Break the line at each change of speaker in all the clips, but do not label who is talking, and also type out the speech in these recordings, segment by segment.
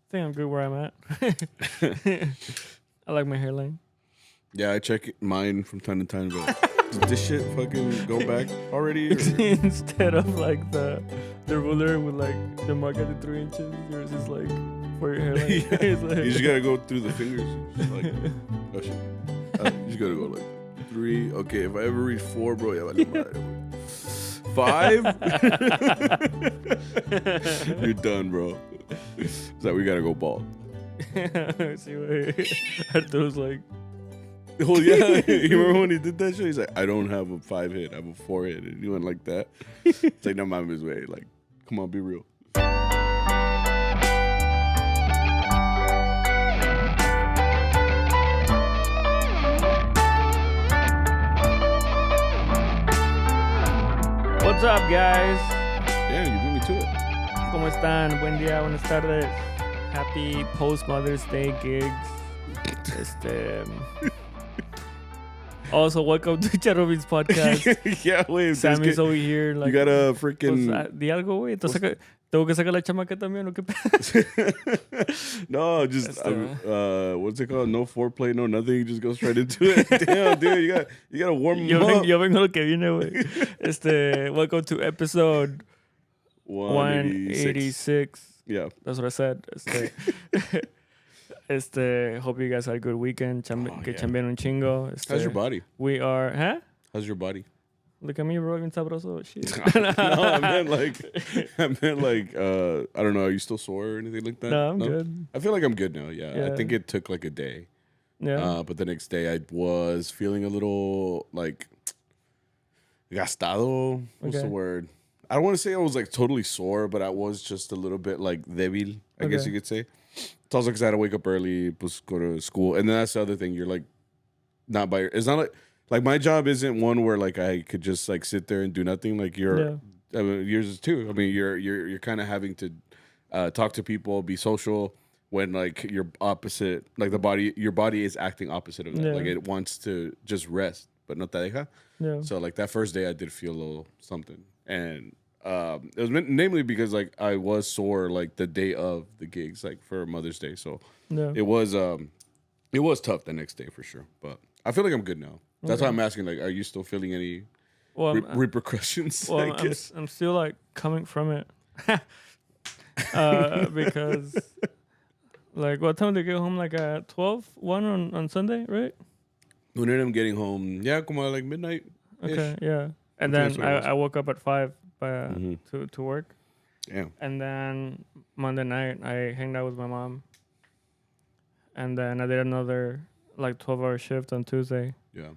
think I'm good where I'm at. I like my hairline.
Yeah, I check mine from time to time. But did this shit fucking go back already? Or?
Instead of like the ruler with like the mark at the 3 inches, yours is like for your hairline.
Yeah.
It's like,
You just gotta go through the fingers. Just like, oh shit. You just gotta go like 3. Okay, if I ever reach 4, bro, yeah, like 5. You're done, bro. It's like we gotta go bald.
See what Arturo's like.
Oh yeah, you remember when he did that shit? He's like, I don't have a 5 hit, I have a 4 hit, and he went like that. It's like, no, I'm his way. Like, come on, be real.
What's up, guys?
Yeah, you beat me to it.
¿Cómo están? Buen día, buenas tardes. Happy post Mother's Day gigs. Also, welcome to CharroBeans podcast.
Yeah, wait.
Sammy's over here. Like,
you got a freaking.
Di algo, güey. Tengo que sacar la chamaca también, ¿o qué pedo?
No, just what's it called? No foreplay, no nothing. You just go straight into it. Damn, dude, you gotta warm them up.
Yo vengo lo que viene, güey. Welcome to episode 186.
Yeah,
that's what I said. Hope you guys had a good weekend. Chambean un chingo.
How's your body?
We are, huh?
How's your body?
Look at me, bro. Bien sabroso. Shit.
No, I meant like, I don't know. Are you still sore or anything like that?
No, I'm good.
I feel like I'm good now. Yeah. I think it took like a day.
Yeah.
But the next day I was feeling a little like gastado. What's the word? I don't want to say I was like totally sore, but I was just a little bit like débil, I guess you could say. It's also because I had to wake up early, go to school. And then that's the other thing. You're like, not by it's not like my job isn't one where like I could just like sit there and do nothing. Like I mean, yours is too. I mean, you're kind of having to talk to people, be social when like you're opposite, like your body is acting opposite of that. Like it wants to just rest, but no te deja.
Yeah.
So like that first day I did feel a little something. And it was namely because like I was sore like the day of the gigs, like for Mother's Day. So it was tough the next day for sure. But I feel like I'm good now. That's why I'm asking. Like, are you still feeling any repercussions?
Well, I'm still like coming from it because like what time did you get home? Like at 1 on Sunday, right?
When I'm getting home, como like midnight.
Okay, yeah. And then I woke up at 5 to work.
Yeah.
And then Monday night I hanged out with my mom. And then I did another like 12-hour shift on Tuesday.
Yeah.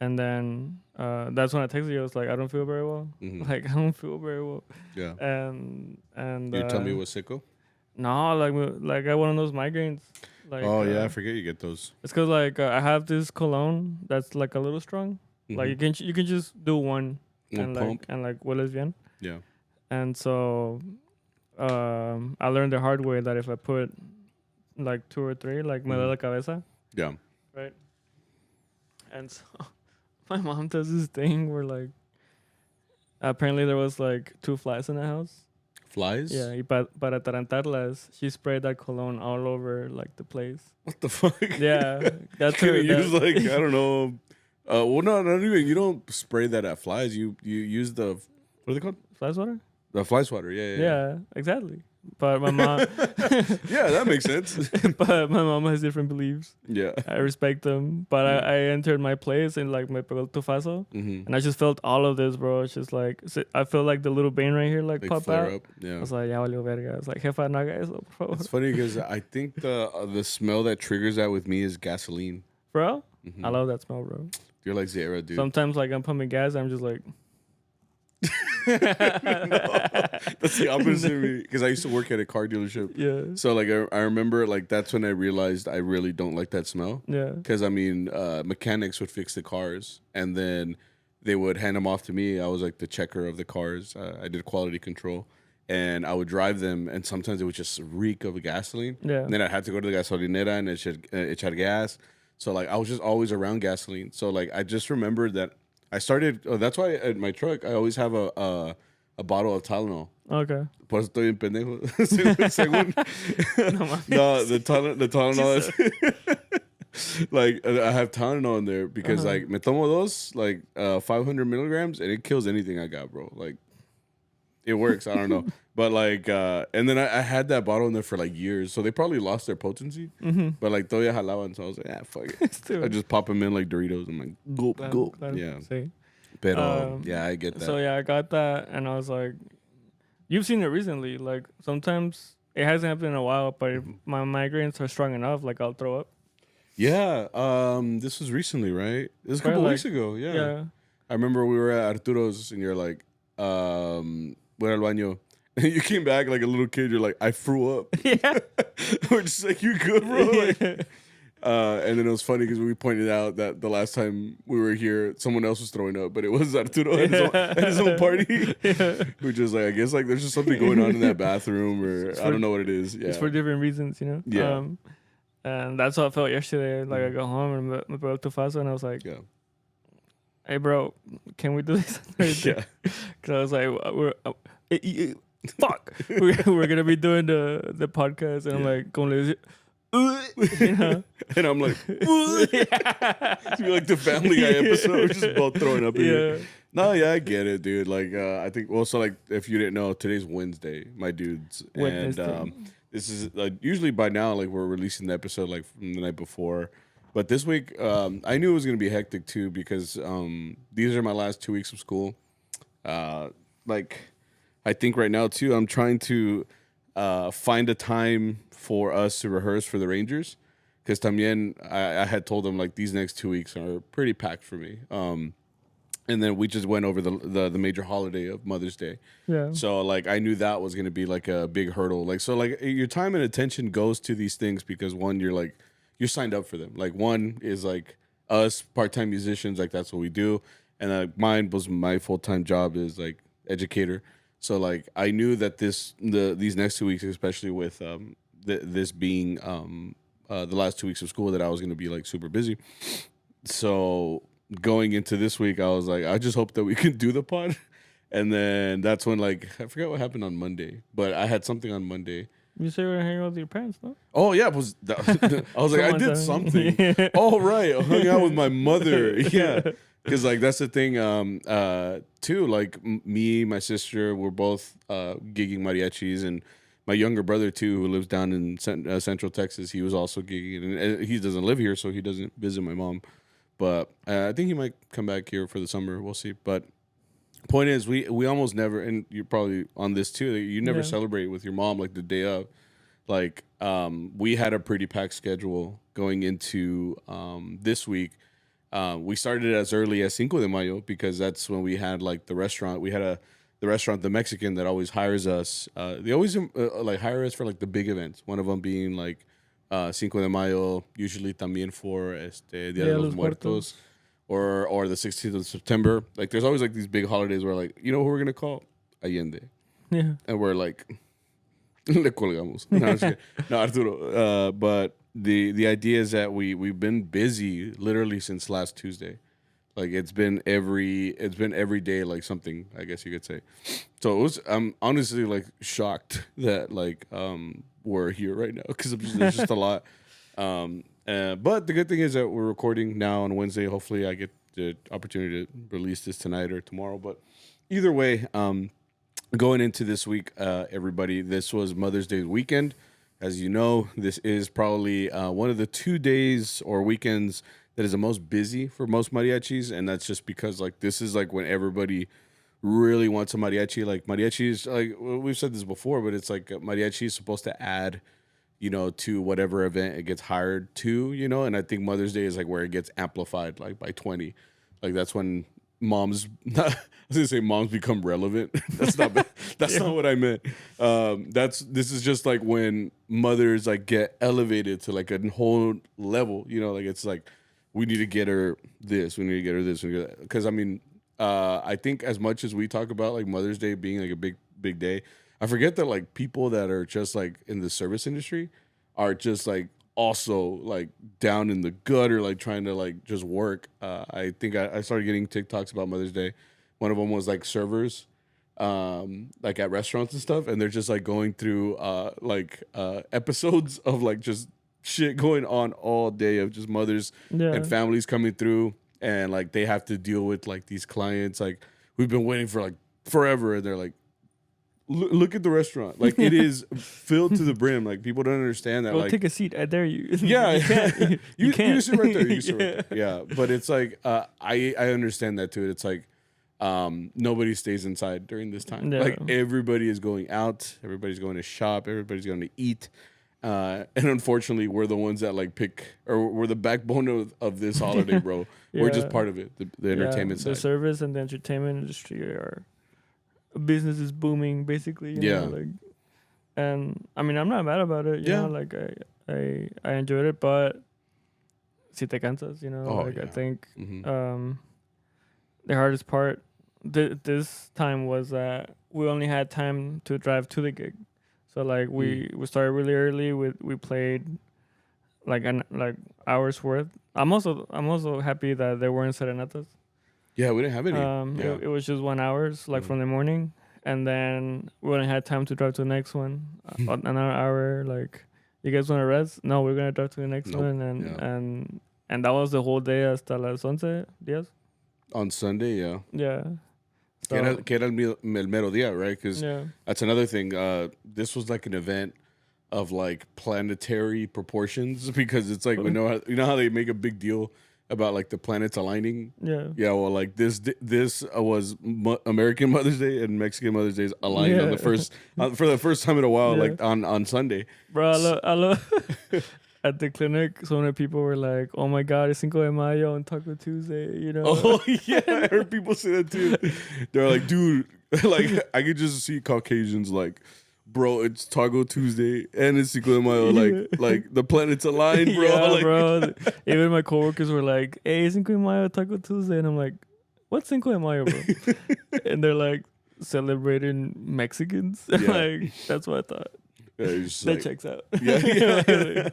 And then that's when I texted you. I was like, I don't feel very well. Like I don't feel very well.
Yeah.
And
you tell me it was sicko?
No, like I got one of those migraines. Like,
I forget you get those.
It's because like I have this cologne that's like a little strong. Like you can just do one and
pump.
like hueles bien.
Yeah.
And so I learned the hard way that if I put like 2 or 3, like me duele la cabeza.
Yeah.
Right. And so my mom does this thing where like apparently there was like 2 flies in the house.
Flies?
Yeah, y para atarantarlas, she sprayed that cologne all over like the place.
What the fuck?
Yeah, that's
her. Use like I don't know. Well, no, not even. You don't spray that at flies. You use the what are they called?
Fly swatter.
The fly swatter. Yeah,
exactly. But my mom.
Yeah, that makes sense.
But my mom has different beliefs.
Yeah,
I respect them. But I entered my place and like me pegó el tufazo, and I just felt all of this, bro. It's just like I felt like the little vein right here like pop out. Up.
Yeah,
I was like, ya valió verga. I was like, jefa, no haga eso, por favor.
It's funny because I think the smell that triggers that with me is gasoline.
Bro, I love that smell, bro.
You're like Zara, dude.
Sometimes like I'm pumping gas, I'm just like.
No, that's the opposite of me because I used to work at a car dealership.
Yeah.
So like I remember like that's when I realized I really don't like that smell.
Yeah.
Because I mean, mechanics would fix the cars and then they would hand them off to me. I was like the checker of the cars. I did quality control, and I would drive them. And sometimes it would just reek of gasoline.
Yeah.
And then I had to go to the gasolinera and it had gas. So like I was just always around gasoline. So like I just remembered that. I started. That's why at my truck I always have a bottle of Tylenol
Okay.
Por eso estoy bien pendejo. según. No, the Tylenol is... like, I have Tylenol in there because, like, me tomo dos, like, 500 milligrams, and it kills anything I got, bro. Like, it works. I don't know. But, like, and then I had that bottle in there for, like, years. So they probably lost their potency. But, like, todavía jalaban. So I was like, fuck it. I just pop them in like Doritos. I'm like, gulp, gulp. Yeah.
Sí.
Pero, yeah, I get that.
So, yeah, I got that. And I was like, you've seen it recently. Like, sometimes it hasn't happened in a while, but if my migraines are strong enough, like, I'll throw up.
Yeah. This was recently, right? It was a couple weeks ago. Yeah. I remember we were at Arturo's and you're like, voy al baño. And you came back like a little kid. You're like, I threw up. Yeah. We're just like, you good, bro? Like, and then it was funny because we pointed out that the last time we were here, someone else was throwing up, but it was Arturo at his own party. Which is like, I guess like there's just something going on in that bathroom, or I don't know what it is. Yeah.
It's for different reasons, you know?
Yeah.
And that's how I felt yesterday. Like I got home and me pegó too fast, and I was like, hey, bro, can we do this? Yeah. Because I was like, fuck, we're gonna be doing the podcast, and I'm like, como le dice, you know?
And I'm like, it's like the Family Guy episode, just both throwing up in here. No, yeah, I get it, dude. Like, I think also like if you didn't know, today's Wednesday, my dudes, and this is usually by now like we're releasing the episode like from the night before. But this week, I knew it was going to be hectic, too, because these are my last 2 weeks of school. Like, I think right now, too, I'm trying to find a time for us to rehearse for the Rangers. Because también, I had told them, like, these next 2 weeks are pretty packed for me. And then we just went over the major holiday of Mother's Day. Yeah. So, like, I knew that was going to be, like, a big hurdle. Like, so, like, your time and attention goes to these things because, one, you're signed up for them. Like one is like us part-time musicians, like that's what we do. And mine was my full-time job is like educator. So like I knew that these next 2 weeks, especially with this being the last 2 weeks of school, that I was going to be like super busy. So going into this week, I was like, I just hope that we can do the pod. And then that's when like I forgot what happened on Monday, but I had something on Monday.
You say we're hanging out with your parents, no?
Oh yeah, I was like, I did something. Oh right, I hung out with my mother. Yeah, because like that's the thing. Too like me, my sister, we're both gigging mariachis, and my younger brother too, who lives down in Central Texas, he was also gigging, and he doesn't live here, so he doesn't visit my mom. But I think he might come back here for the summer. We'll see. But point is, we almost never, and you're probably on this too, you never celebrate with your mom like the day of. Like, we had a pretty packed schedule going into this week. We started as early as Cinco de Mayo because that's when we had like the restaurant. We had the restaurant, the Mexican that always hires us. They always like hire us for like the big events. One of them being like Cinco de Mayo, usually también for Dia de los Muertos. Or the 16th of September. Like, there's always, like, these big holidays where, like, you know who we're going to call? Allende. Yeah. And we're like, le colgamos. No, Arturo. But the idea is that we've been busy literally since last Tuesday. Like, it's been every day, like, something, I guess you could say. So I'm honestly, like, shocked that, like, we're here right now because there's just a lot. But the good thing is that we're recording now on Wednesday. Hopefully I get the opportunity to release this tonight or tomorrow. But either way, going into this week, everybody, this was Mother's Day weekend. As you know, this is probably one of the 2 days or weekends that is the most busy for most mariachis. And that's just because like this is like when everybody really wants a mariachi. Like mariachis, like we've said this before, but it's like mariachi is supposed to add, you know, to whatever event it gets hired to, you know, and I think Mother's Day is like where it gets amplified, like by 20. Like that's when moms, I was gonna say moms become relevant. That's not what I meant. This is just like when mothers like get elevated to like a whole level, you know, like it's like we need to get her this, we need to get her this, because I mean, I think as much as we talk about like Mother's Day being like a big day, I forget that like people that are just like in the service industry are just like also like down in the gutter, like trying to like just work. I think I started getting TikToks about Mother's Day. One of them was like servers like at restaurants and stuff, and they're just like going through episodes of like just shit going on all day of just mothers and families coming through, and like they have to deal with like these clients like we've been waiting for like forever, and they're like, look at the restaurant, like it is filled to the brim. Like people don't understand that.
Go
like
take a seat. I dare you.
Yeah,
you can't.
you
can't.
can sit right there. You sit right there. Yeah, but it's like I understand that too. It's like nobody stays inside during this time.
Yeah.
Like everybody is going out. Everybody's going to shop. Everybody's going to eat. And unfortunately, we're the ones that like pick, or we're the backbone of this holiday, bro. We're just part of it. The entertainment side.
The service and the entertainment industry are business is booming, basically. You know, like, and I mean, I'm not mad about it. You know, like I enjoyed it, but si te cansas, you know. I think the hardest part this time was that we only had time to drive to the gig. So like we started really early. We played like hours worth. I'm also happy that there weren't serenatas.
Yeah, we didn't have any.
It was just 1 hour, like from the morning, and then we only had time to drive to the next one. Another hour. Like, you guys want to rest? No, we're gonna drive to the next one, and that was the whole day hasta las 11 días.
On Sunday, yeah.
Yeah.
Que era el mero día, right? Because that's another thing. This was like an event of like planetary proportions, because it's like you know how they make a big deal about like the planets aligning. Yeah. Well, like this was American Mother's Day and Mexican Mother's Day aligned on the first for the first time in a while, like on Sunday.
Bro, I love at the clinic, so many people were like, "Oh my God, it's Cinco de Mayo on Taco Tuesday," you know?
Oh yeah, I heard people say that too. They're like, "Dude, like I could just see Caucasians like, bro, it's Taco Tuesday and it's Cinco de Mayo, like the planets aligned, bro."
Yeah,
like,
bro. Even my coworkers were like, "Hey, Cinco de Mayo, Taco Tuesday," and I'm like, "What's Cinco de Mayo, bro?" And they're like, celebrating Mexicans. Like, that's what I thought.
Yeah,
that checks out.
Yeah.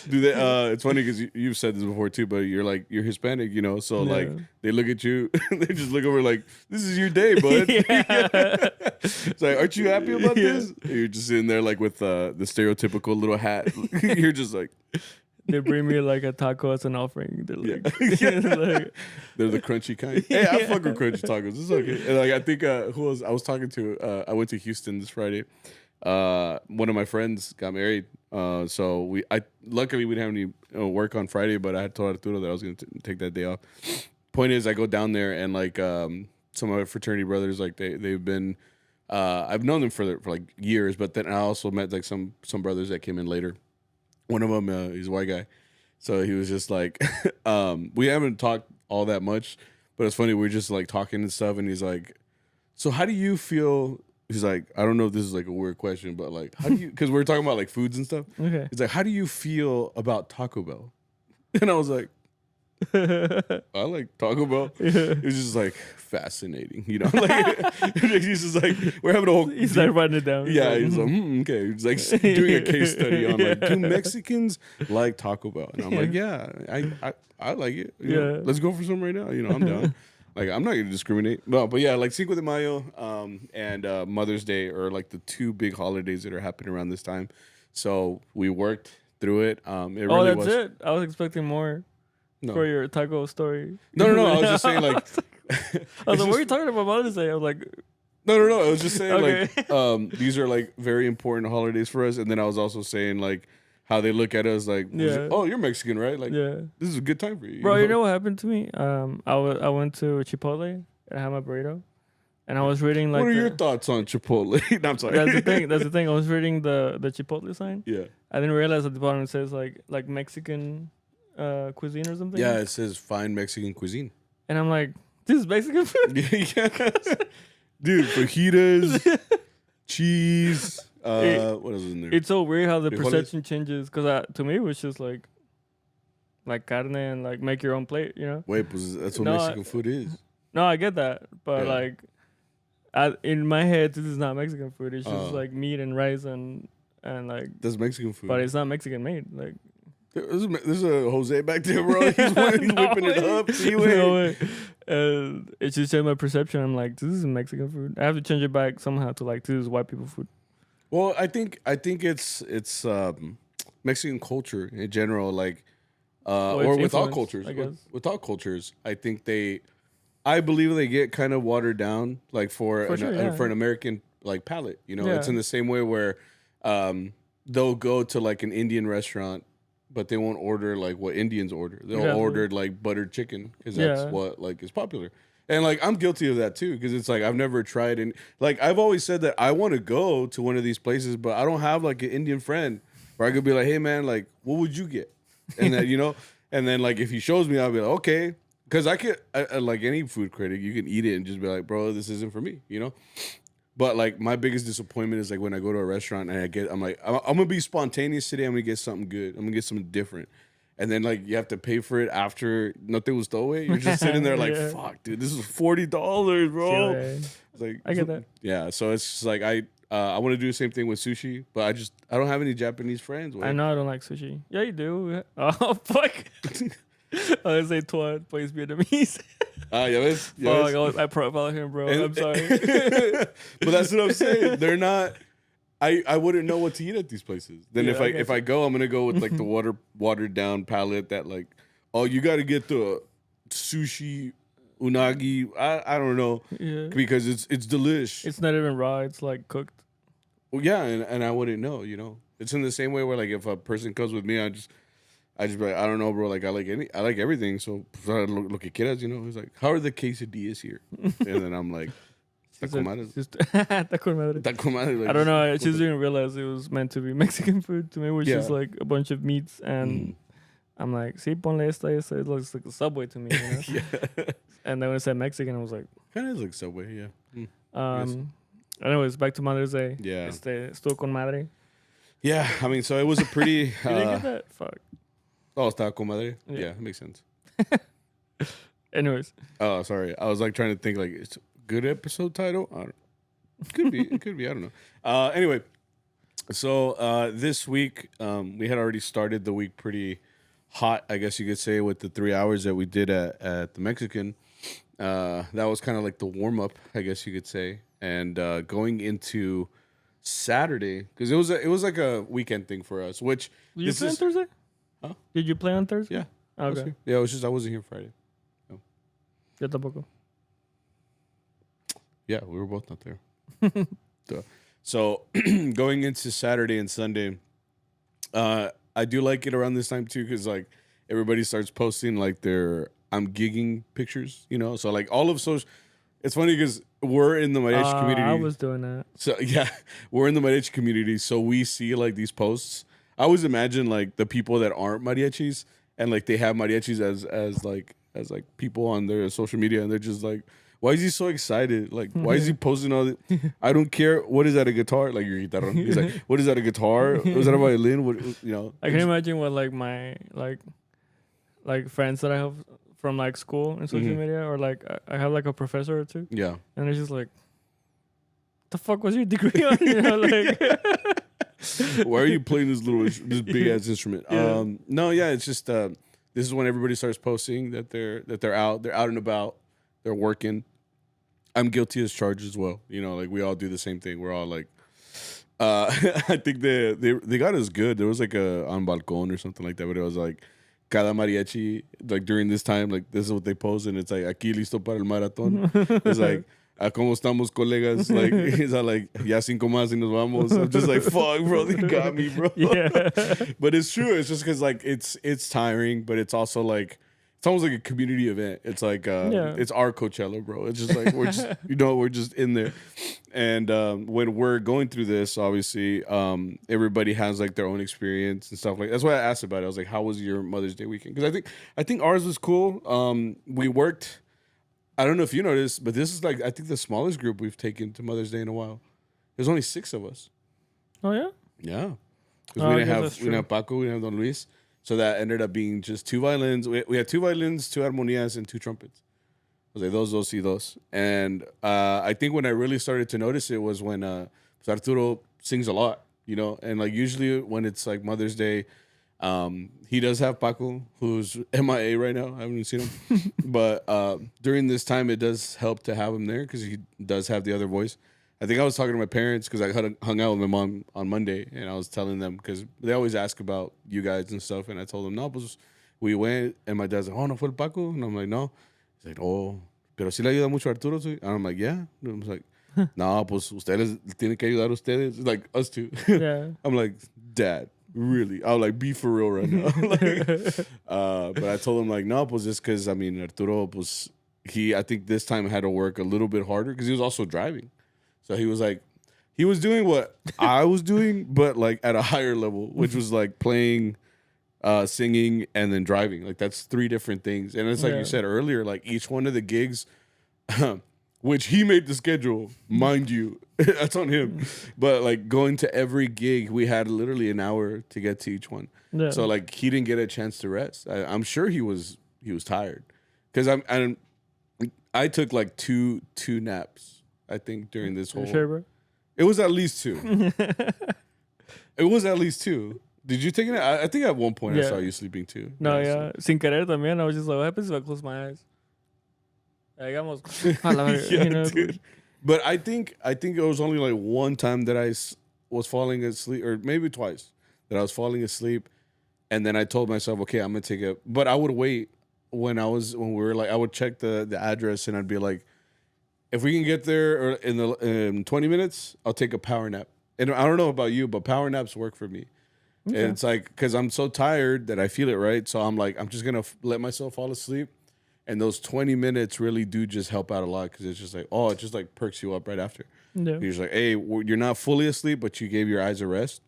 Do they? It's funny because you've said this before too, but you're like, you're Hispanic, you know, so like they look at you, they just look over like, this is your day, bud. It's like, aren't you happy about this? And you're just sitting there like with the stereotypical little hat. You're just like.
They bring me like a taco as an offering. They're like,
they're the crunchy kind. Hey, I fuck with crunchy tacos. It's okay. And like I think who was I was talking to? I went to Houston this Friday. One of my friends got married. So luckily we didn't have any work on Friday, but I had told Arturo that I was gonna take that day off. Point is, I go down there and like some of my fraternity brothers, like they've been. I've known them for like years, but then I also met like some brothers that came in later. One of them, he's a white guy. So he was just like, we haven't talked all that much, but it's funny. We're just like talking and stuff. And he's like, so how do you feel? He's like, I don't know if this is like a weird question, but like, how do you, because we're talking about like foods and stuff.
Okay.
He's like, how do you feel about Taco Bell? And I was like, I like Taco Bell. It was just like fascinating, you know. Like he's just like, we're having a whole.
He's like writing it down.
Yeah, he's like, okay. He's like doing a case study on like, do Mexicans like Taco Bell? And I'm like, yeah, I like it. You know, let's go for some right now. You know, I'm down. Like, I'm not gonna discriminate. No, but yeah, like Cinco de Mayo and Mother's Day are like the two big holidays that are happening around this time. So we worked through it.
That's it. I was expecting more. No. For your taco story.
No. I was just saying like.
I was like, what are you talking about Mother's Day? I was like.
No. I was just saying like these are like very important holidays for us, and then I was also saying like how they look at us like, oh, you're Mexican, right? Like, this is a good time for you.
Bro, you know what happened to me? I went to Chipotle and I had my burrito, and I was reading like.
What are your thoughts on Chipotle? No, I'm sorry.
That's the thing. I was reading the Chipotle sign.
Yeah.
I didn't realize at the bottom it says like Mexican. Cuisine or something.
Yeah, it says fine Mexican cuisine.
And I'm like, this is Mexican food.
Yeah. Dude, fajitas, cheese. What else is in there?
It's so weird how the perception changes, because to me it was just like carne and like make your own plate, you know.
Wait, that's what Mexican food is.
No, I get that, but like, in my head, this is not Mexican food. It's just like meat and rice and like.
That's Mexican food.
But it's not Mexican made. Like.
There's a Jose back there, bro. He's whipping it up. See,
no way. It just changed my perception. I'm like, this is Mexican food. I have to change it back somehow to like, this is white people food.
Well, I think it's Mexican culture in general, like, or with all cultures. With all cultures, I think I believe they get kind of watered down, like for an American like palate. You know, it's in the same way where they'll go to like an Indian restaurant, but they won't order like what Indians order. They'll order like buttered chicken because that's what like is popular. And like I'm guilty of that too because it's like I've never tried and like I've always said that I want to go to one of these places, but I don't have like an Indian friend where I could be like, hey man, like what would you get? And then and then like if he shows me, I'll be like, okay, because I like any food critic, you can eat it and just be like, bro, this isn't for me, But like my biggest disappointment is like when I go to a restaurant and I'm like, I'm gonna be spontaneous today. I'm gonna get something good. I'm gonna get something different. And then like you have to pay for it after nothing was stowaway. You're just sitting there like, fuck, dude, this is $40, bro. It's like
I get that.
Yeah, so it's just like I want to do the same thing with sushi, but I don't have any Japanese friends.
I know I don't like sushi. Yeah, you do. Oh fuck. I was say toi, but it's Vietnamese.
Ya ves?
Fuck, I profile him, bro. I'm sorry.
But that's what I'm saying. They're not. I wouldn't know what to eat at these places. Then if I go, I'm gonna go with like the watered down palette that like, oh, you got to get the sushi unagi. I don't know because it's delish.
It's not even raw. It's like cooked.
Well, yeah, and I wouldn't know. It's in the same way where like if a person comes with me, I just be like, I don't know, bro. Like I like everything. So I look at kids, He's like, how are the quesadillas here? And then I'm like. Taco madre.
Taco madre.
Taco madre. Like,
I don't know. I just didn't realize it was meant to be Mexican food. To me, it was just like a bunch of meats. And I'm like, sí, ponle esta. It looks like a Subway to me. And then when it said Mexican, I was like...
Kind of like Subway, yeah.
Anyways, back to Mother's Day.
Yeah.
Estuvo con madre.
Yeah, I mean, so it was a pretty...
You didn't get that? Fuck.
Oh, estaba con madre? Yeah, it makes sense.
Anyways.
Oh, sorry. I was like trying to think like... It's good episode title? I don't know. It could be. I don't know. Anyway, so this week we had already started the week pretty hot, I guess you could say, with the 3 hours that we did at the Mexican. That was kind of like the warm up, I guess you could say. And going into Saturday, because it was like a weekend thing for us. Which
did you play on Thursday?
Huh?
Did you play on Thursday?
Yeah.
Okay.
Yeah, it was just I wasn't here Friday. No.
Yo tampoco.
Yeah, we were both not there. So going into Saturday and Sunday, I do like it around this time too because like everybody starts posting like their I'm gigging pictures, So like all of social, it's funny because we're in the mariachi community.
I was doing that.
So yeah, we're in the mariachi community, so we see like these posts. I always imagine like the people that aren't mariachis and like they have mariachis as like people on their social media, and they're just like, why is he so excited? Like, why is he posting all that? I don't care. What is that, a guitar? Like, your guitar. He's like, what is that, a guitar? Was that a violin? What,
I can imagine what, like, my, like friends that I have from, like, school and social media, or, like, I have, like, a professor or two.
Yeah.
And they're just like, the fuck was your degree on? Like...
Why are you playing this big-ass instrument? Yeah. No, yeah, it's just, this is when everybody starts posting that they're out and about. They're working. I'm guilty as charged as well. Like we all do the same thing. We're all like, I think they got us good. There was like a on balcón or something like that, but it was like, cada mariachi, like during this time, like this is what they post, and it's like, aquí listo para el maratón. It's like, ¿cómo estamos, colegas? Like, it's like, ya 5 más y nos vamos. I'm just like, fuck, bro, they got me, bro. Yeah. But it's true. It's just because like it's tiring, but it's also like. It's almost like a community event. It's like it's our Coachella, bro. It's just like we're just we're just in there. And when we're going through this, obviously, everybody has like their own experience and stuff like. That's why I asked about it. I was like, "How was your Mother's Day weekend?" Because I think ours was cool. We worked. I don't know if you noticed, but this is like I think the smallest group we've taken to Mother's Day in a while. There's only 6 of us.
Oh yeah.
Yeah. Because we didn't have Paco, we didn't have Don Luis. So that ended up being just 2 violins. We had 2 violins, 2 armonías, and 2 trumpets. I was like, dos, y dos. And I think when I really started to notice it was when Arturo sings a lot, And like usually when it's like Mother's Day, He does have Paco, who's MIA right now. I haven't even seen him. But during this time, it does help to have him there because he does have the other voice. I think I was talking to my parents because I hung out with my mom on Monday, and I was telling them because they always ask about you guys and stuff, and I told them, no, pues we went, and my dad's like, oh, no fue el Paco? And I'm like, no. He's like, oh, pero sí le ayuda mucho a Arturo, sí? And I'm like, yeah. And I was like, no, pues ustedes tienen que ayudar a ustedes, like us two.
Yeah.
I'm like, Dad, really? I'll like be for real right now. But I told him like, no, pues just because I mean Arturo, pues I think this time had to work a little bit harder because he was also driving. So he was like, he was doing what I was doing, but like at a higher level, which was like playing, singing, and then driving. Like that's 3 different things. And it's like you said earlier, like each one of the gigs, which he made the schedule, mind you, that's on him. But like going to every gig, we had literally an hour to get to each one. Yeah. So like he didn't get a chance to rest. I'm sure he was tired because I took like two naps. I think during this whole.
Sure, bro?
It was at least 2. It was at least 2. Did you take it? I think at one point I saw you sleeping too.
No, yeah. Sin querer también. I was just like, what happens if I close my eyes? Digamos,
you know? Dude. But I think it was only like one time that I was falling asleep, or maybe twice that I was falling asleep, and then I told myself, okay, I'm gonna take it. But I would wait when we were like, I would check the address and I'd be like, if we can get there in 20 minutes, I'll take a power nap. And I don't know about you, but power naps work for me. Okay. And it's like, because I'm so tired that I feel it, right? So I'm like, I'm just going to let myself fall asleep. And those 20 minutes really do just help out a lot because it's just like, oh, it just like perks you up right after. Yeah. You're just like, hey, you're not fully asleep, but you gave your eyes a rest.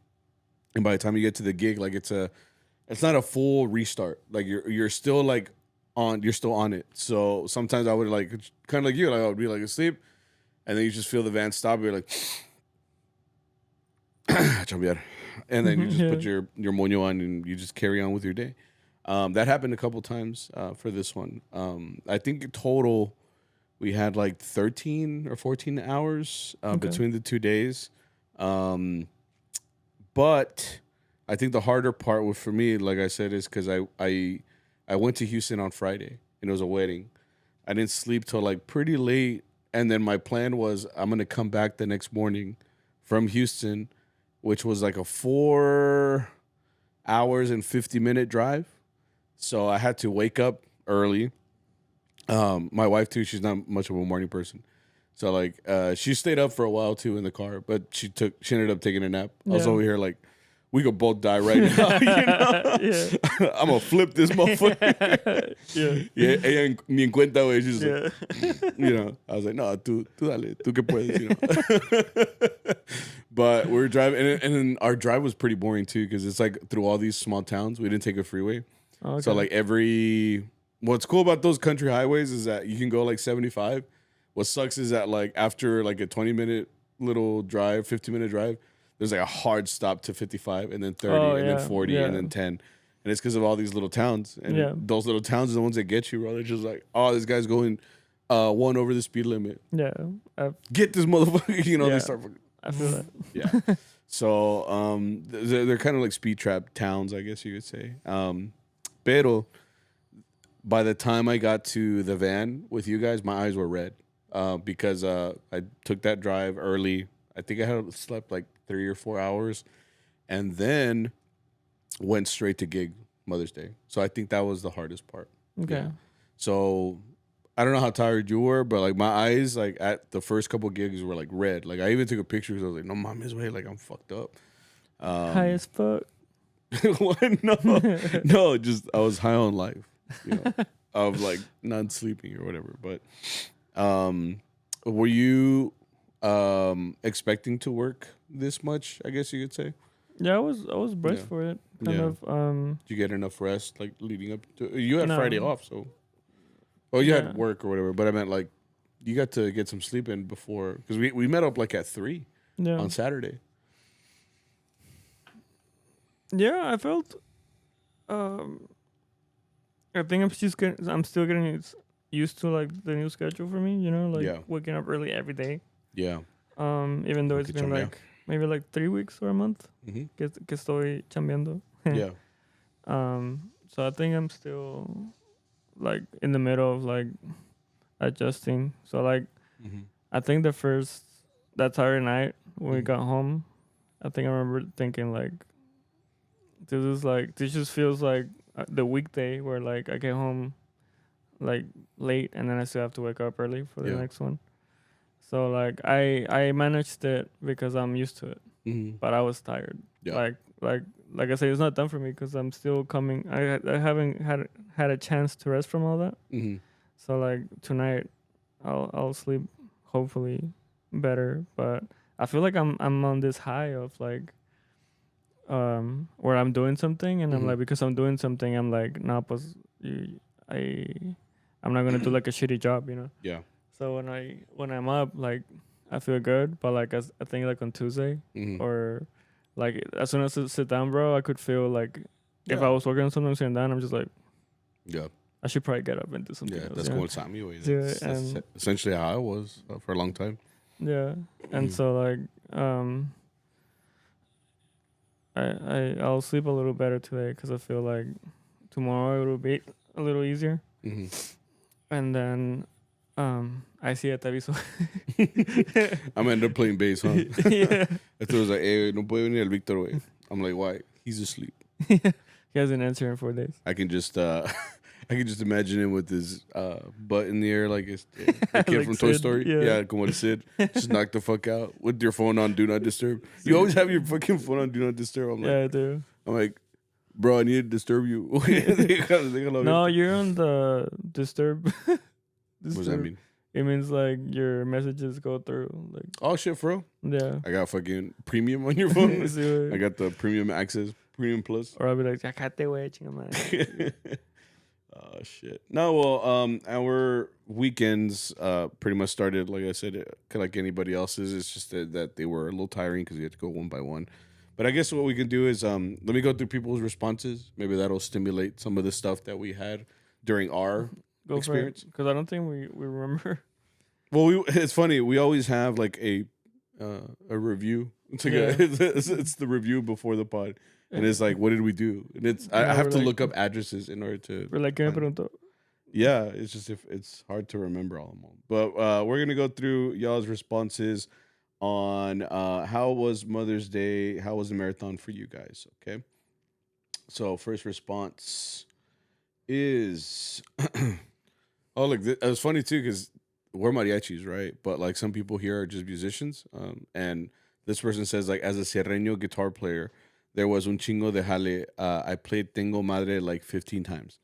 And by the time you get to the gig, like it's not a full restart. Like you're still like, you're still on it. So sometimes I would like kind of like you, like I would be like asleep, and then you just feel the van stop. You're like, and then you just put your moño on and you just carry on with your day. That happened a couple times for this one. I think in total we had like 13 or 14 hours between the 2 days. But I think the harder part for me, like I said, is because I went to Houston on Friday, and it was a wedding. I didn't sleep till like pretty late, and then my plan was I'm going to come back the next morning from Houston, which was like a 4 hours and 50-minute drive. So I had to wake up early. My wife, too, she's not much of a morning person. So like she stayed up for a while, too, in the car, but she ended up taking a nap. I was over here like, we could both die right now, you know? Yeah. I'm gonna flip this motherfucker. Yeah. Ella ni en cuenta, güey. She's like, you know. I was like, no, tú dale, tú que puedes, you know. But we were driving, and then our drive was pretty boring too, because it's like through all these small towns. We didn't take a freeway, so like what's cool about those country highways is that you can go like 75. What sucks is that like after like a 20-minute little drive, 15-minute drive, there's like a hard stop to 55 and then 30 and then 40 and then 10. And it's because of all these little towns. And those little towns are the ones that get you, bro. They're just like, oh, this guy's going 1 over the speed limit. Yeah. Get this motherfucker. You know, they start.
I feel that.
Yeah. So they're kind of like speed trap towns, I guess you could say. Pero by the time I got to the van with you guys, my eyes were red because I took that drive early. I think I had slept like 3 or 4 hours, and then went straight to gig Mother's Day. So I think that was the hardest part. Okay. Yeah. So I don't know how tired you were, but like my eyes, like at the first couple gigs were like red. Like I even took a picture because I was like, no, mames, way, like I'm fucked up.
High as fuck.
What? No, just I was high on life, you know, of like not sleeping or whatever. But were you expecting to work this much, I guess you could say?
Yeah, I was braced for it. Kind of.
Did you get enough rest, like leading up to? You had Friday off, so. Well, you had work or whatever, but I meant like you got to get some sleep in before, because we met up like at 3 on Saturday.
Yeah, I felt. I think I'm still getting used to like the new schedule for me. You know, like waking up early every day. Yeah. Even though it's been like maybe like 3 weeks or a month que estoy chambeando. Yeah. So I think I'm still like in the middle of like adjusting. So like I think that Saturday night when we got home, I think I remember thinking like this just feels like the weekday where like I get home like late and then I still have to wake up early for the next one. So like I managed it because I'm used to it, but I was tired. Yeah. Like I say, it's not done for me because I'm still coming. I haven't had a chance to rest from all that. So like tonight, I'll sleep hopefully better. But I feel like I'm on this high of like where I'm doing something and I'm like, because I'm doing something, I'm like, nah, pues I'm not gonna do like a shitty job, you know. Yeah. So when I'm up, like I feel good, but like I think like on Tuesday or like as soon as I sit down, bro, I could feel like if I was working on something sitting down, I'm just like, I should probably get up and do something. Yeah, else,
that's going to me. That's essentially how I was for a long time.
Yeah, and so like I'll sleep a little better today because I feel like tomorrow it will be a little easier. And then I see a Taviso.
I'm gonna end up playing bass, huh? Yeah. I thought it was like, hey, no puede venir el Victor, way. I'm like, why? He's asleep.
He hasn't answered in 4 days.
I can just imagine him with his butt in the air like it's the kid like from Toy Story. Yeah, como el Sid. Just knock the fuck out with your phone on Do Not Disturb. You always have your fucking phone on Do Not Disturb. I'm like,
yeah, I do.
I'm like, bro, I need to disturb you.
No, you're on the disturb.
What does that mean?
It means like your messages go through. Like,
oh shit, bro.
Yeah.
I got fucking premium on your phone. I got the premium access, premium plus.
Or I'll be like, "Jacate, wey, chinga madre."
Oh shit. No, well, our weekends pretty much started like I said, like anybody else's. It's just that they were a little tiring because you had to go one by one. But I guess what we can do is let me go through people's responses. Maybe that'll stimulate some of the stuff that we had during our experience.
Because I don't think we remember.
Well, it's funny. We always have like a review. It's like it's the review before the pod, and it's like, what did we do? And it's I have to look up addresses in order to.
We're like, ¿qué me preguntó?
Yeah, it's just if it's hard to remember all of them. But we're gonna go through y'all's responses on how was Mother's Day, how was the marathon for you guys? Okay, so first response is, oh look, it was funny too because we're mariachis, right? But like some people here are just musicians, and this person says like as a sierreño guitar player, there was un chingo de jale. I played Tengo Madre like 15 times.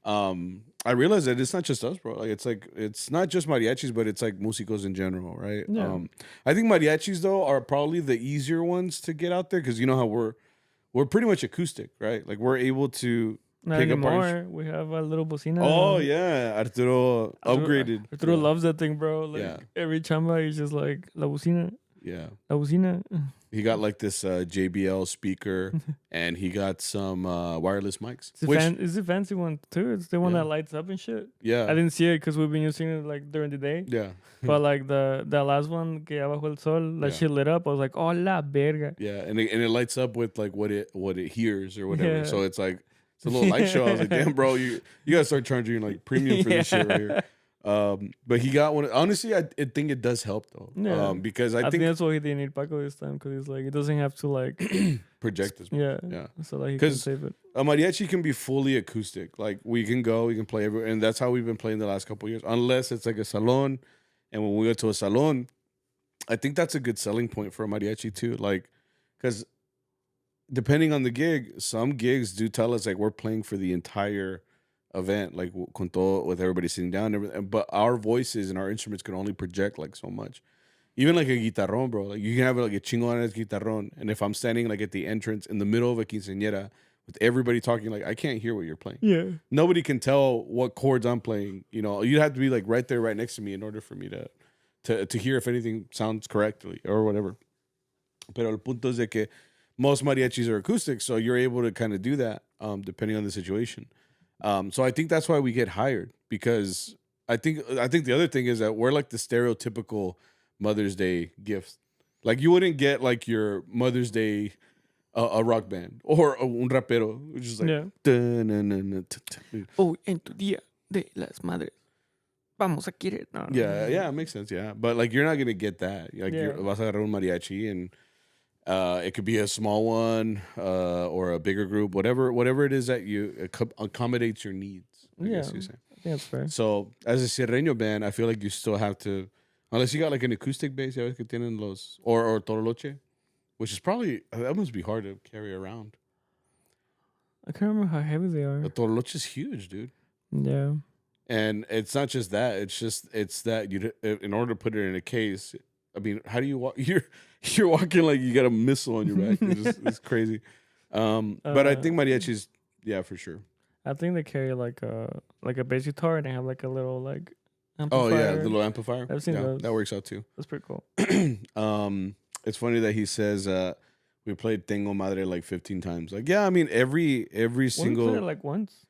I realized that it's not just us, bro. Like it's not just mariachis, but it's like músicos in general, right? Yeah. I think mariachis though are probably the easier ones to get out there because you know how we're pretty much acoustic, right? Like we're able to
not pick anymore. We have a little bocina.
Oh yeah, Arturo upgraded.
Arturo loves that thing, bro. Like every chamba, he's just like la bocina.
Yeah,
la bocina.
He got like this JBL speaker, and he got some wireless mics.
It's a fancy one too. It's the one that lights up and shit. Yeah, I didn't see it because we've been using it like during the day. Yeah, but like the last one, que abajo el sol, that shit lit up. I was like, oh la verga.
Yeah, and it lights up with like what it hears or whatever. Yeah. So it's like it's a little light show. I was like, damn, bro, you gotta start charging like premium for this shit right here. But he got one. Honestly, I think it does help though. Yeah. Because I think
that's why he didn't need Paco this time because he's like it doesn't have to like
project as
much. Yeah. So like he can save it.
A mariachi can be fully acoustic. Like we can play everywhere, and that's how we've been playing the last couple of years. Unless it's like a salon, and when we go to a salon, I think that's a good selling point for a mariachi too. Like, because depending on the gig, some gigs do tell us like we're playing for the entire event, like with everybody sitting down and everything, but our voices and our instruments can only project like so much. Even like a guitarrón, bro, like you can have like a chingones guitarrón, and if I'm standing like at the entrance in the middle of a quinceañera with everybody talking, like I can't hear what you're playing. Yeah, nobody can tell what chords I'm playing. You know, you have to be like right there, right next to me, in order for me to hear if anything sounds correctly or whatever. Pero el punto es de que most mariachis are acoustic, so you're able to kind of do that depending on the situation. So I think that's why we get hired, because I think the other thing is that we're like the stereotypical Mother's Day gift. Like you wouldn't get like your Mother's Day a rock band or un rapero, which is like
oh, en tu Dia de las Madres vamos a querer. No.
Yeah, it makes sense. Yeah, but like you're not gonna get that. Like you're vas a agarrar un mariachi and it could be a small one or a bigger group, whatever it is that you accommodates your needs. I guess you say.
I think that's fair.
So as a sierreño band, I feel like you still have to, unless you got like an acoustic bass, ya ves que tienen los or toroloche, which is probably that must be hard to carry around.
I can't remember how heavy they are.
The toroloche is huge, dude.
Yeah.
And it's not just that; it's that you, in order to put it in a case. I mean, how do you walk? You're walking like you got a missile on your back. It's crazy. But I think mariachis, yeah, for sure.
I think they carry like a bass guitar and they have like a little like
amplifier. Oh yeah, the little amplifier.
I've seen those.
That works out too.
That's pretty cool.
It's funny that he says we played Tengo Madre like 15 times. Like yeah, I mean every single.
We played it like once.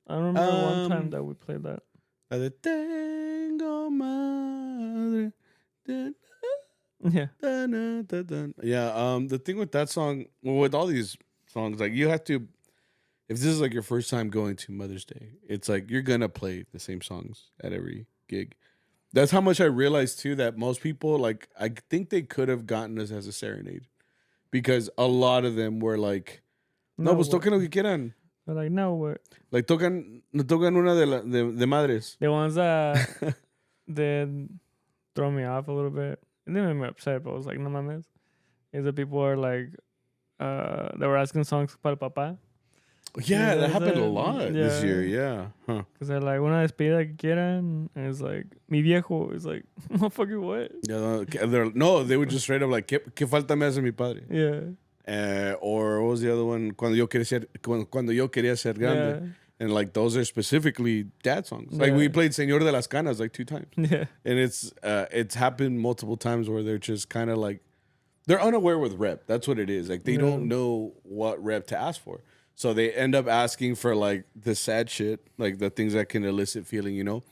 I don't remember one time that we played that.
Tengo Madre.
Yeah.
Yeah. The thing with that song, well, with all these songs, like you have to, if this is like your first time going to Mother's Day, it's like you're gonna play the same songs at every gig. That's how much I realized too that most people, like, I think they could have gotten us as a serenade because a lot of them were like, no, pues toquen lo que quieran.
They're like, no, what?
Like tocan una de madres.
The ones that did throw me off a little bit. It didn't make me upset, but I was like, no mames. Is that people are like, they were asking songs para el papá.
Yeah, that happened a lot this year. Yeah. Huh.
Because they're like, una despedida que quieran. And it's like, mi viejo. It's like, motherfucker, what?
Yeah, no, they would just straight up like, ¿Qué falta me hace mi padre?
Yeah.
Or what was the other one? Cuando yo quería ser grande. Yeah. And like those are specifically dad songs. Like we played Señor de las Canas like 2 times.
Yeah.
And it's happened multiple times where they're just kind of like, they're unaware with rep. That's what it is. Like they don't know what rep to ask for. So they end up asking for like the sad shit, like the things that can elicit feeling, you know?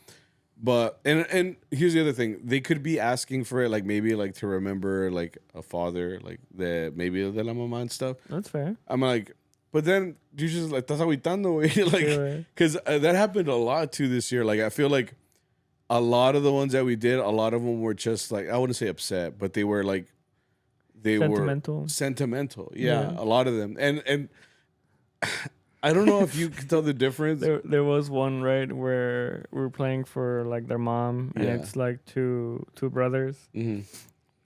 But, and here's the other thing. They could be asking for it, like maybe like to remember like a father, like maybe de la mamá and stuff.
That's fair.
I'm like, but then you just like, estás agüitando, güey. Like, because that happened a lot too this year. Like, I feel like a lot of the ones that we did, a lot of them were just like, I wouldn't say upset, but they were like, were sentimental. Yeah, a lot of them. And I don't know if you can tell the difference.
There was one, right, where we were playing for like their mom, and it's like two brothers.
Mm-hmm.